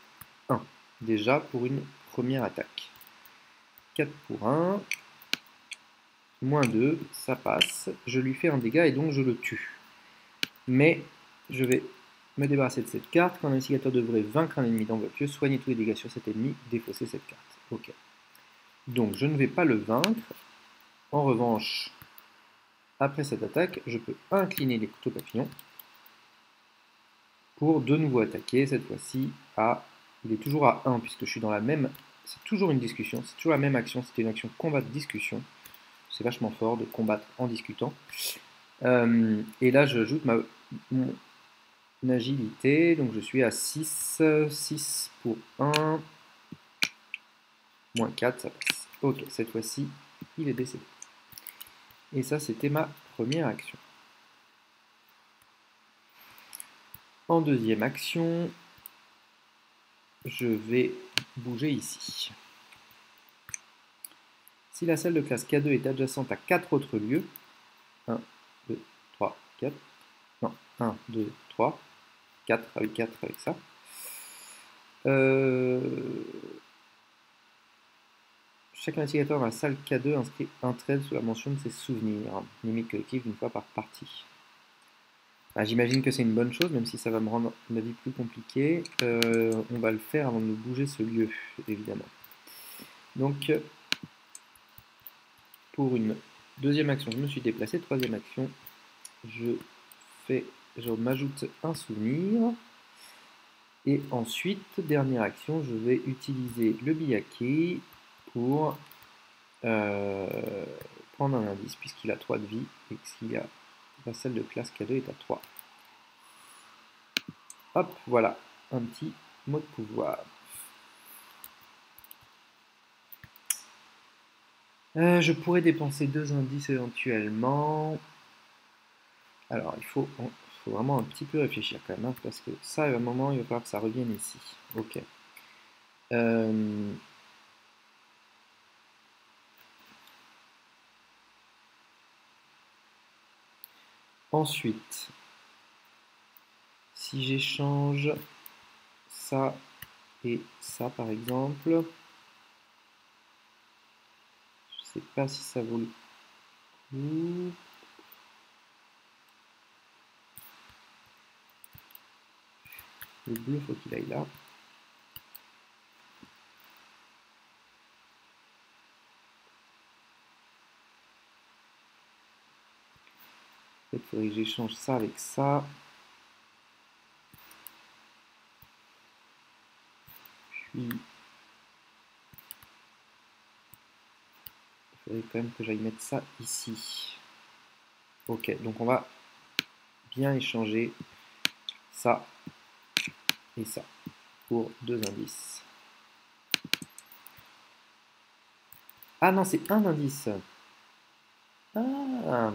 1, déjà pour une première attaque. 4 pour 1, -2, ça passe, je lui fais un dégât et donc je le tue. Mais je vais me débarrasser de cette carte. Quand un investigateur devrait vaincre un ennemi dans votre lieu, soignez tous les dégâts sur cet ennemi, défaussez cette carte. Ok. Donc je ne vais pas le vaincre. En revanche, après cette attaque, je peux incliner les couteaux papillons pour de nouveau attaquer, cette fois-ci à... Il est toujours à 1 puisque je suis dans la même... C'est toujours une discussion, c'est toujours la même action, c'était une action combat-discussion. C'est vachement fort de combattre en discutant. Et là, j'ajoute mon agilité, donc je suis à 6, 6 pour 1, -4, ça passe. Ok, cette fois-ci, il est décédé. Et ça, c'était ma première action. En deuxième action, je vais bouger ici. Si la salle de classe K2 est adjacente à 4 autres lieux, 1, 2, 3, 4, non, 1, 2, 3, 4 avec ça, chaque investigateur dans la salle K2 inscrit un trait sous la mention de ses souvenirs, limite collective une fois par partie. J'imagine que c'est une bonne chose, même si ça va me rendre la vie plus compliquée. On va le faire avant de nous bouger ce lieu, évidemment. Donc, pour une deuxième action, je me suis déplacé. Troisième action, je m'ajoute un souvenir. Et ensuite, dernière action, je vais utiliser le biyaki pour prendre un indice, puisqu'il a 3 de vie, et que la salle de classe K2 est à 3. Hop, voilà, un petit mot de pouvoir. Je pourrais dépenser 2 indices éventuellement. Alors, faut vraiment un petit peu réfléchir quand même, hein, parce que ça, à un moment, il va falloir que ça revienne ici. Ok. Ensuite, si j'échange ça et ça, par exemple, je sais pas si ça vaut le coup. Le bleu, faut qu'il aille là. Il faudrait que j'échange ça avec ça. Puis, il faudrait quand même que j'aille mettre ça ici. Ok, donc on va bien échanger ça et ça pour 2 indices. Ah non, c'est un indice. Ah,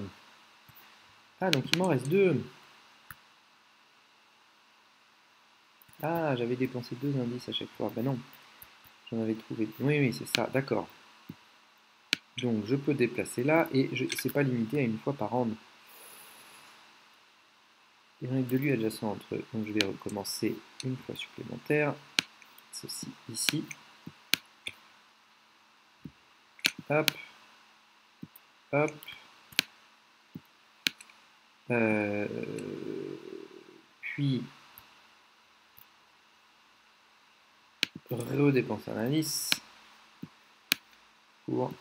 ah donc il m'en reste 2. Ah, j'avais dépensé 2 indices à chaque fois. Ben non, j'en avais trouvé. Oui, oui, c'est ça, d'accord. Donc je peux déplacer là et c'est pas limité à une fois par an. Il y a 2 lieux adjacents entre eux. Donc je vais recommencer une fois supplémentaire. Ceci ici. Hop. Hop. Puis redépenser un indice pour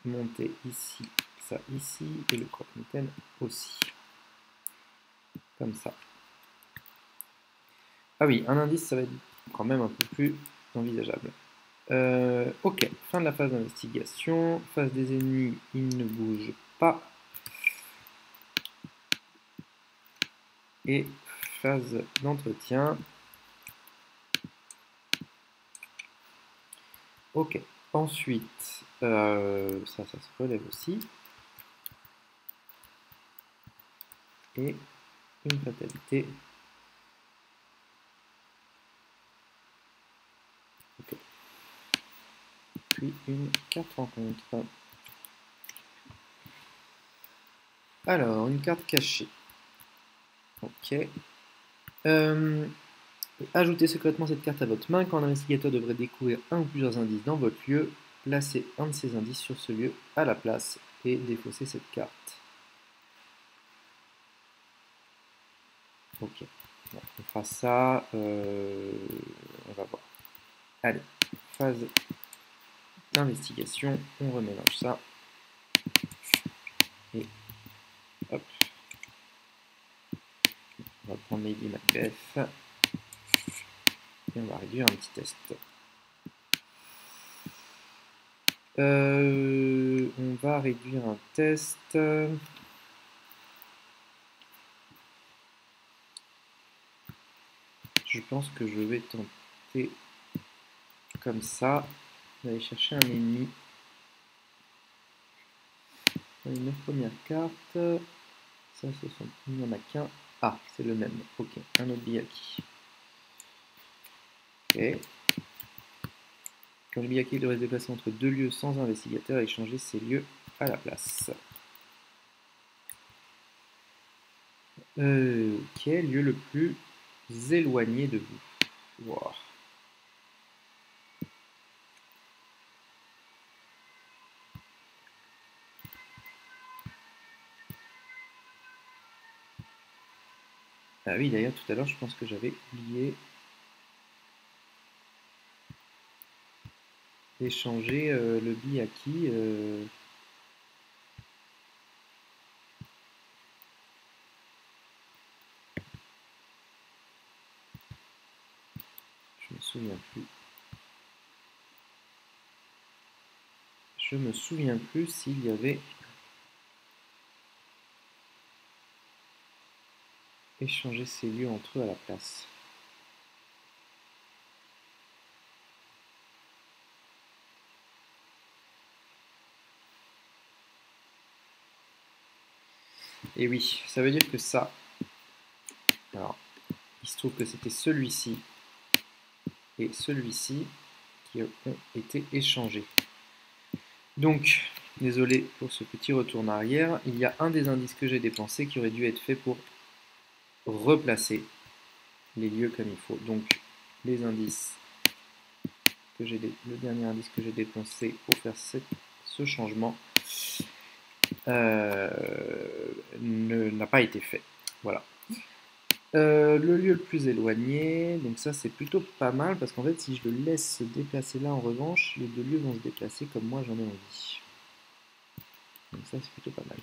monter ici, ça ici, et le croque-mitaine aussi. Comme ça. Ah oui, un indice, ça va être quand même un peu plus envisageable. Ok, fin de la phase d'investigation. Phase des ennemis, ils ne bougent pas. Et phase d'entretien. Ok, ensuite, ça se relève aussi. Et une fatalité. Ok. Puis une carte rencontre. Alors, une carte cachée. Ok. Ajoutez secrètement cette carte à votre main. Quand un investigateur devrait découvrir un ou plusieurs indices dans votre lieu, placez un de ces indices sur ce lieu à la place et défaussez cette carte. Ok. Bon, on fera ça. On va voir. Allez, phase d'investigation. On remélange ça. Et hop. On va prendre Lady Macbeth. Et on va réduire un petit test. On va réduire un test. Je pense que je vais tenter comme ça d'aller chercher un ennemi. Les 9 premières cartes. Ça, il n'y en a qu'un. Ah, c'est le même. Ok, un autre Byakhee. Ok. Quand le Byakhee devrait se déplacer entre 2 lieux sans investigateur et échanger ces lieux à la place. Ok, lieu le plus éloigné de vous. Wow. Ah oui, d'ailleurs, tout à l'heure, je pense que j'avais oublié d'échanger le Byakhee. Je me souviens plus. Je me souviens plus s'il y avait échangé ces lieux entre eux à la place. Et oui, ça veut dire que ça, alors, il se trouve que c'était celui-ci et celui-ci qui ont été échangés. Donc, désolé pour ce petit retour en arrière, il y a un des indices que j'ai dépensé qui aurait dû être fait pour replacer les lieux comme il faut. Donc, les indices que le dernier indice que j'ai dépensé pour faire ce changement n'a pas été fait. Voilà. Le lieu le plus éloigné, donc ça c'est plutôt pas mal parce qu'en fait si je le laisse se déplacer là en revanche, les 2 lieux vont se déplacer comme moi j'en ai envie. Donc ça c'est plutôt pas mal.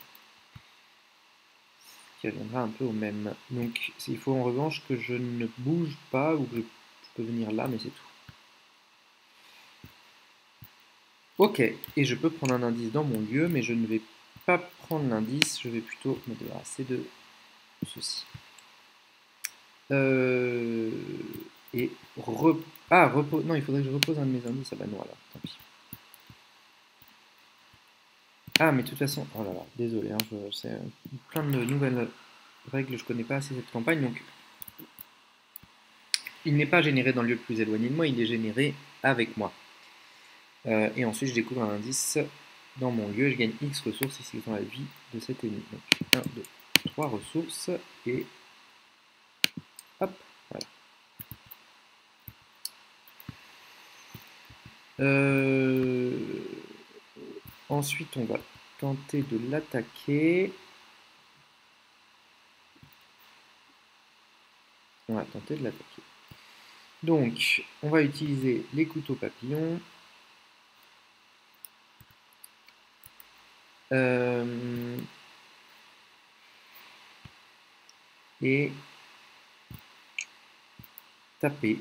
Ce qui reviendra un peu au même. Donc il faut en revanche que je ne bouge pas ou que je peux venir là mais c'est tout. Ok, et je peux prendre un indice dans mon lieu, mais je ne vais pas prendre l'indice, je vais plutôt me débarrasser de ceci. Et repos. Non, il faudrait que je repose un de mes indices. Ah bah non, alors, tant pis. Ah, mais de toute façon, oh là là, désolé, hein, c'est plein de nouvelles règles, je connais pas assez cette campagne, donc il n'est pas généré dans le lieu le plus éloigné de moi, il est généré avec moi. Et ensuite, je découvre un indice dans mon lieu, je gagne X ressources ici dans la vie de cet ennemi. Donc 1, 2, 3 ressources, et hop, voilà. Ensuite, on va tenter de l'attaquer. On va tenter de l'attaquer. Donc, on va utiliser les couteaux papillons. Et taper.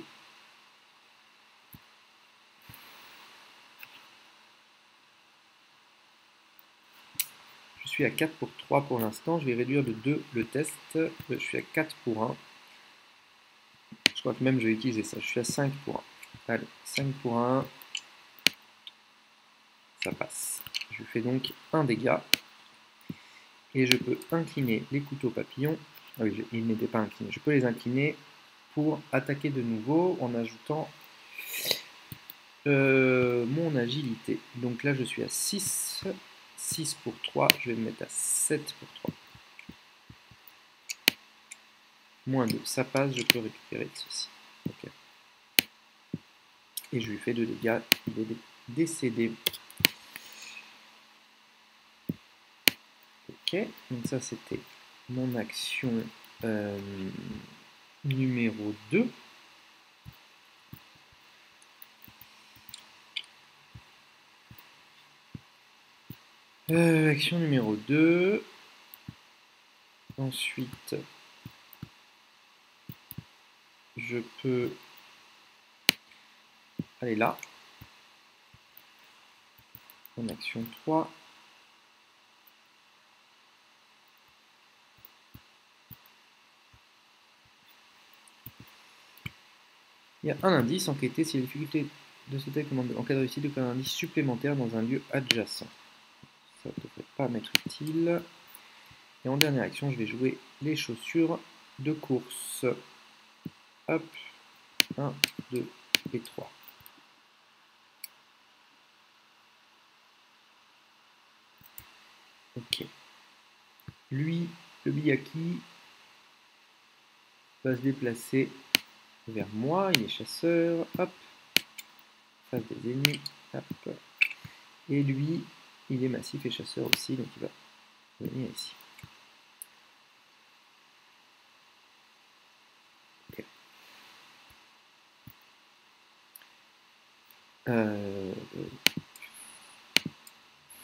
Je suis à 4 pour 3 pour l'instant. Je vais réduire de 2 le test. Je suis à 4 pour 1. Je crois que même je vais utiliser ça. Je suis à 5 pour 1. Allez, 5 pour 1. Ça passe. Je fais donc un dégât. Et je peux incliner les couteaux papillons. Ah oui, ils n'étaient pas inclinés. Je peux les incliner pour attaquer de nouveau en ajoutant mon agilité. Donc là, je suis à 6. 6 pour 3. Je vais me mettre à 7 pour 3. Moins 2. Ça passe, je peux récupérer de ceci. Okay. Et je lui fais 2 dégâts. Il est décédé. Ok, donc ça c'était mon action numéro 2. Action numéro 2. Ensuite, je peux aller là. En action 3. Il y a un indice, enquêter si la difficulté de ce texte en cas de réussite de un indice supplémentaire dans un lieu adjacent. Ça ne devrait pas m'être utile. Et en dernière action, je vais jouer les chaussures de course. Hop, 1, 2 et 3. Ok. Lui, le Biyaki, va se déplacer vers moi, il est chasseur, hop, face des ennemis, hop. Et lui, il est massif et chasseur aussi, donc il va venir ici. Ok.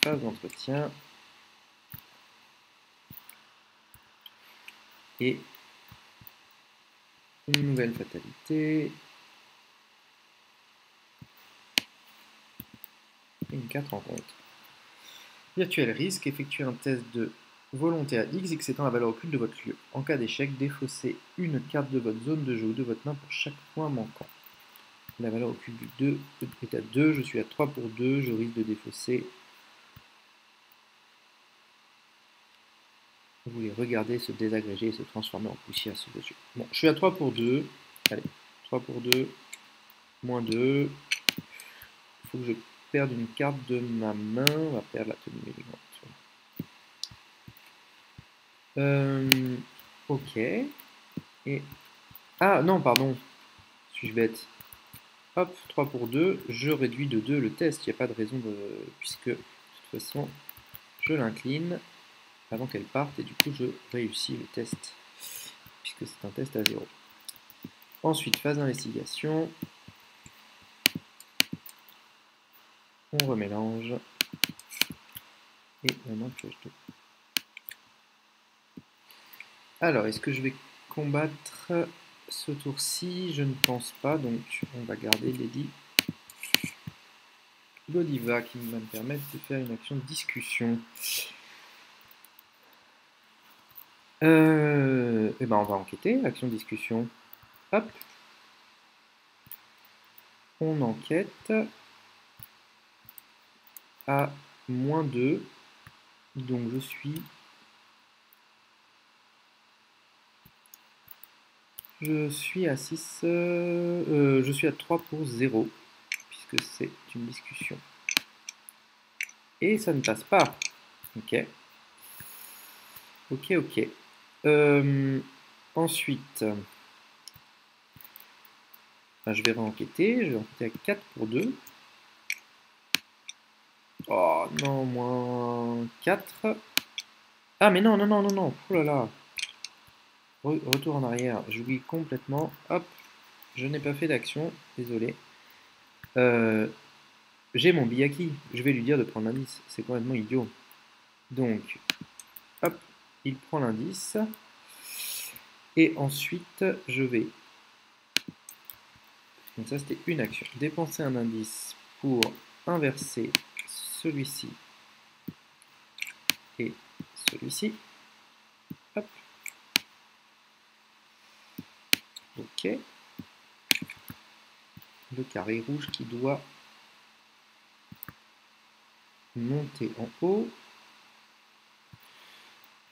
Phase d'entretien. Et une nouvelle fatalité. Et une 4 rencontres. Virtuel risque, effectuer un test de volonté à X, X étant la valeur occulte de votre lieu. En cas d'échec, défaussez une carte de votre zone de jeu ou de votre main pour chaque point manquant. La valeur occulte du 2 est à 2, je suis à 3 pour 2, je risque de défausser. Vous les regardez se désagréger et se transformer en poussière sous vos yeux. Bon, je suis à 3 pour 2. Allez, 3 pour 2, moins 2. Il faut que je perde une carte de ma main. On va perdre la tenue élégante. Ok. Et... Ah, non, pardon. Suis-je bête? Hop, 3 pour 2. Je réduis de 2 le test. Il n'y a pas de raison de... Puisque, de toute façon, je l'incline avant qu'elle parte. Et du coup, je réussis le test. Puisque c'est un test à 0. Ensuite, phase d'investigation. On remélange. Et on en pioche 2. Alors, est-ce que je vais combattre ce tour-ci? Je ne pense pas, donc on va garder Lady. Godiva qui va me permettre de faire une action de discussion. Et ben on va enquêter, action de discussion. Hop. On enquête à -2. Donc je suis à 6. Je suis à 3 pour 0. Puisque c'est une discussion. Et ça ne passe pas. Ok. Ok, ok. Ensuite, je vais réenquêter. Je vais enquêter à 4 pour 2. Oh non, moins 4. Ah mais non, non, non, non, non. Oh là là. Retour en arrière. J'oublie complètement. Hop. Je n'ai pas fait d'action. Désolé. J'ai mon billaki. Je vais lui dire de prendre l'indice. C'est complètement idiot. Donc, hop. Il prend l'indice. Et ensuite, je vais... Donc ça, c'était une action. Dépenser un indice pour inverser celui-ci et celui-ci. Hop. Ok. Le carré rouge qui doit monter en haut.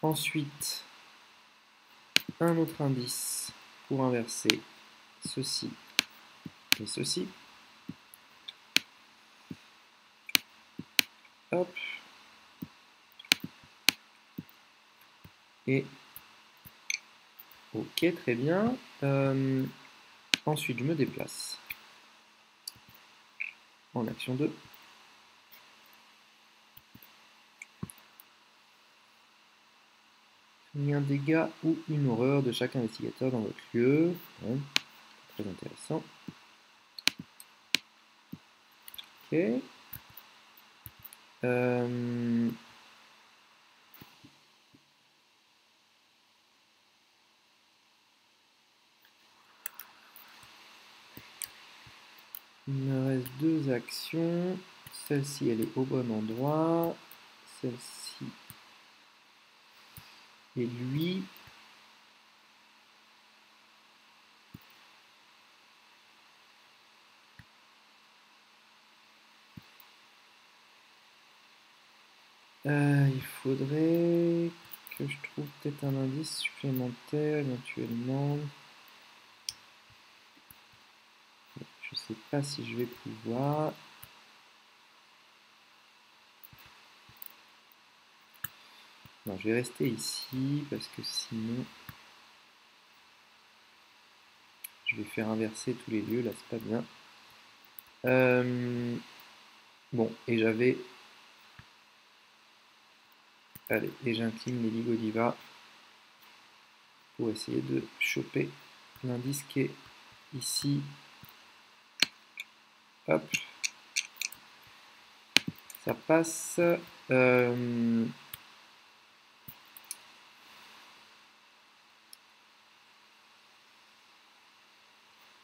Ensuite, un autre indice pour inverser ceci et ceci. Hop. Et ok, très bien. Ensuite, je me déplace en action 2. Il y a un dégât ou une horreur de chaque investigateur dans votre lieu. Bon, très intéressant. Ok. Il me reste 2 actions. Celle-ci, elle est au bon endroit. Celle-ci et lui. Il faudrait que je trouve peut-être un indice supplémentaire éventuellement. Je sais pas si je vais pouvoir. Non, je vais rester ici parce que sinon je vais faire inverser tous les lieux. Là, c'est pas bien. Bon, et j'avais. Allez, et j'incline les Godiva pour essayer de choper l'indice qui est ici. Hop. Ça passe.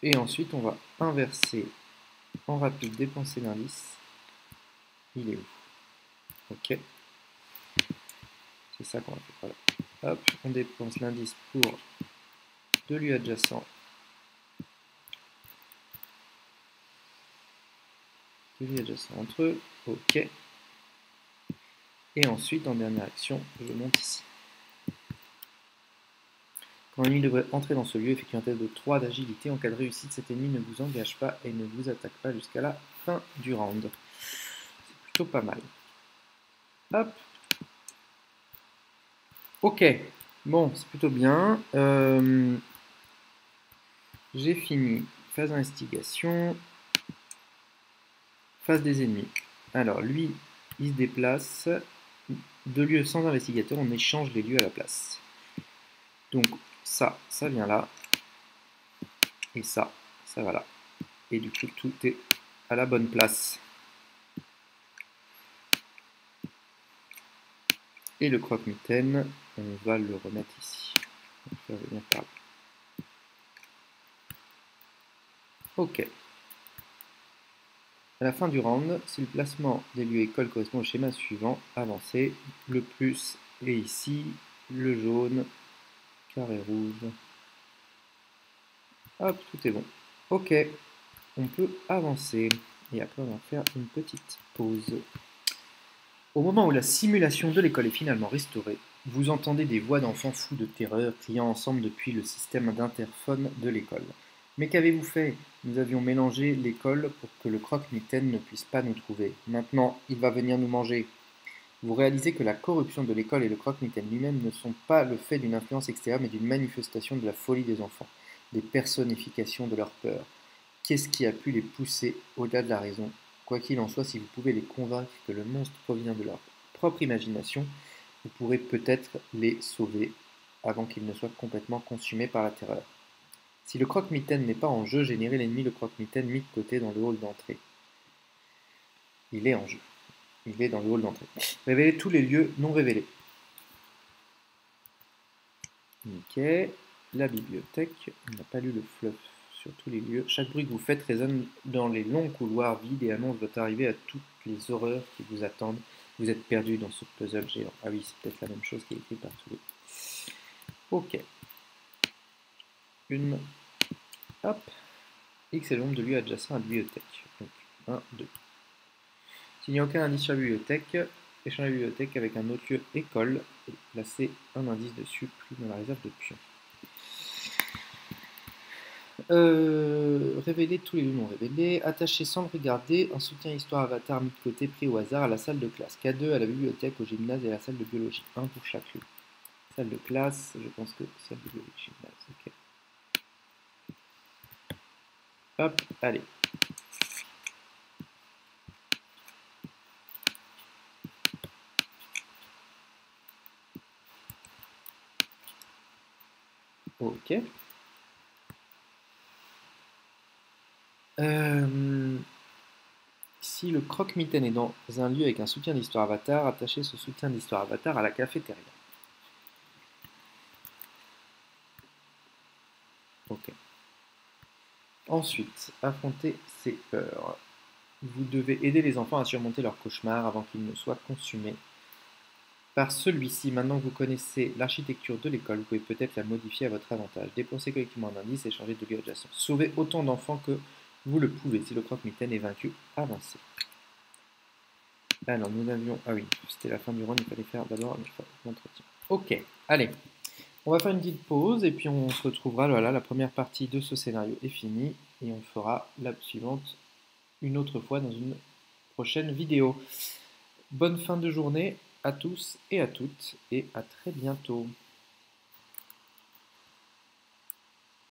Et ensuite, on va inverser en rapide, dépenser l'indice. Il est où? Ok. C'est ça qu'on va faire. Voilà. Hop, on dépense l'indice pour 2 lieux adjacents. 2 lieux adjacents entre eux. Ok. Et ensuite, en dernière action, je monte ici. Quand l'ennemi devrait entrer dans ce lieu, effectuez un test de 3 d'agilité. En cas de réussite, cet ennemi ne vous engage pas et ne vous attaque pas jusqu'à la fin du round. C'est plutôt pas mal. Hop. Ok. Bon, c'est plutôt bien. J'ai fini. Phase d'investigation. Phase des ennemis. Alors, lui, il se déplace. 2 lieux sans investigateur, on échange les lieux à la place. Donc, ça vient là. Et ça va là. Et du coup, tout est à la bonne place. Et le croque-mitaine, on va le remettre ici. On va venir par là. Ok. À la fin du round, si le placement des lieux écoles correspond au schéma suivant, avancez. Le plus est ici, le jaune, carré rouge. Hop, tout est bon. Ok, on peut avancer. Et après, on va faire une petite pause. Au moment où la simulation de l'école est finalement restaurée, vous entendez des voix d'enfants fous de terreur criant ensemble depuis le système d'interphone de l'école. Mais qu'avez-vous fait? Nous avions mélangé l'école pour que le croque-mitaine ne puisse pas nous trouver. Maintenant, il va venir nous manger. Vous réalisez que la corruption de l'école et le croque-mitaine lui-même ne sont pas le fait d'une influence extérieure, mais d'une manifestation de la folie des enfants, des personnifications de leur peur. Qu'est-ce qui a pu les pousser au-delà de la raison? Quoi qu'il en soit, si vous pouvez les convaincre que le monstre provient de leur propre imagination, vous pourrez peut-être les sauver avant qu'ils ne soient complètement consumés par la terreur. Si le croque-mitaine n'est pas en jeu, générez l'ennemi le croque-mitaine mis de côté dans le hall d'entrée. Il est en jeu. Il est dans le hall d'entrée. Révélez tous les lieux non révélés. Nickel. La bibliothèque. On n'a pas lu le fluff sur tous les lieux. Chaque bruit que vous faites résonne dans les longs couloirs vides et annonce votre arrivée à toutes les horreurs qui vous attendent. Vous êtes perdu dans ce puzzle géant. Ah oui, c'est peut-être la même chose qui est écrite par tous les. Ok. Une. Hop. X est le nombre de lieux adjacents à la bibliothèque. Donc 1, 2. S'il n'y a aucun indice sur la bibliothèque, échangez la bibliothèque avec un autre lieu école et placez un indice dessus pris dans la réserve de pions. Révéler tous les lieux non révélés. Attacher sans le regarder un soutien histoire avatar mis de côté pris au hasard à la salle de classe. K2 à la bibliothèque, au gymnase et à la salle de biologie. 1 pour chaque lieu. Salle de classe, je pense que salle de biologie, gymnase. Ok. Hop, allez. Ok. Si le croque-mitaine est dans un lieu avec un soutien d'histoire avatar, attachez ce soutien d'histoire avatar à la cafétéria. Ok. Ensuite, affrontez ces peurs. Vous devez aider les enfants à surmonter leurs cauchemars avant qu'ils ne soient consumés par celui-ci. Maintenant que vous connaissez l'architecture de l'école, vous pouvez peut-être la modifier à votre avantage. Dépensez collectivement un indice et changer de lieu adjacent. Sauvez autant d'enfants que vous le pouvez. Si le croque-mitaine est vaincu, avancez. Alors, nous avions... Ah oui, c'était la fin du round, il fallait faire d'abord l'entretien. Ok, allez. On va faire une petite pause et puis on se retrouvera. Voilà, la première partie de ce scénario est finie et on fera la suivante une autre fois dans une prochaine vidéo. Bonne fin de journée à tous et à toutes et à très bientôt.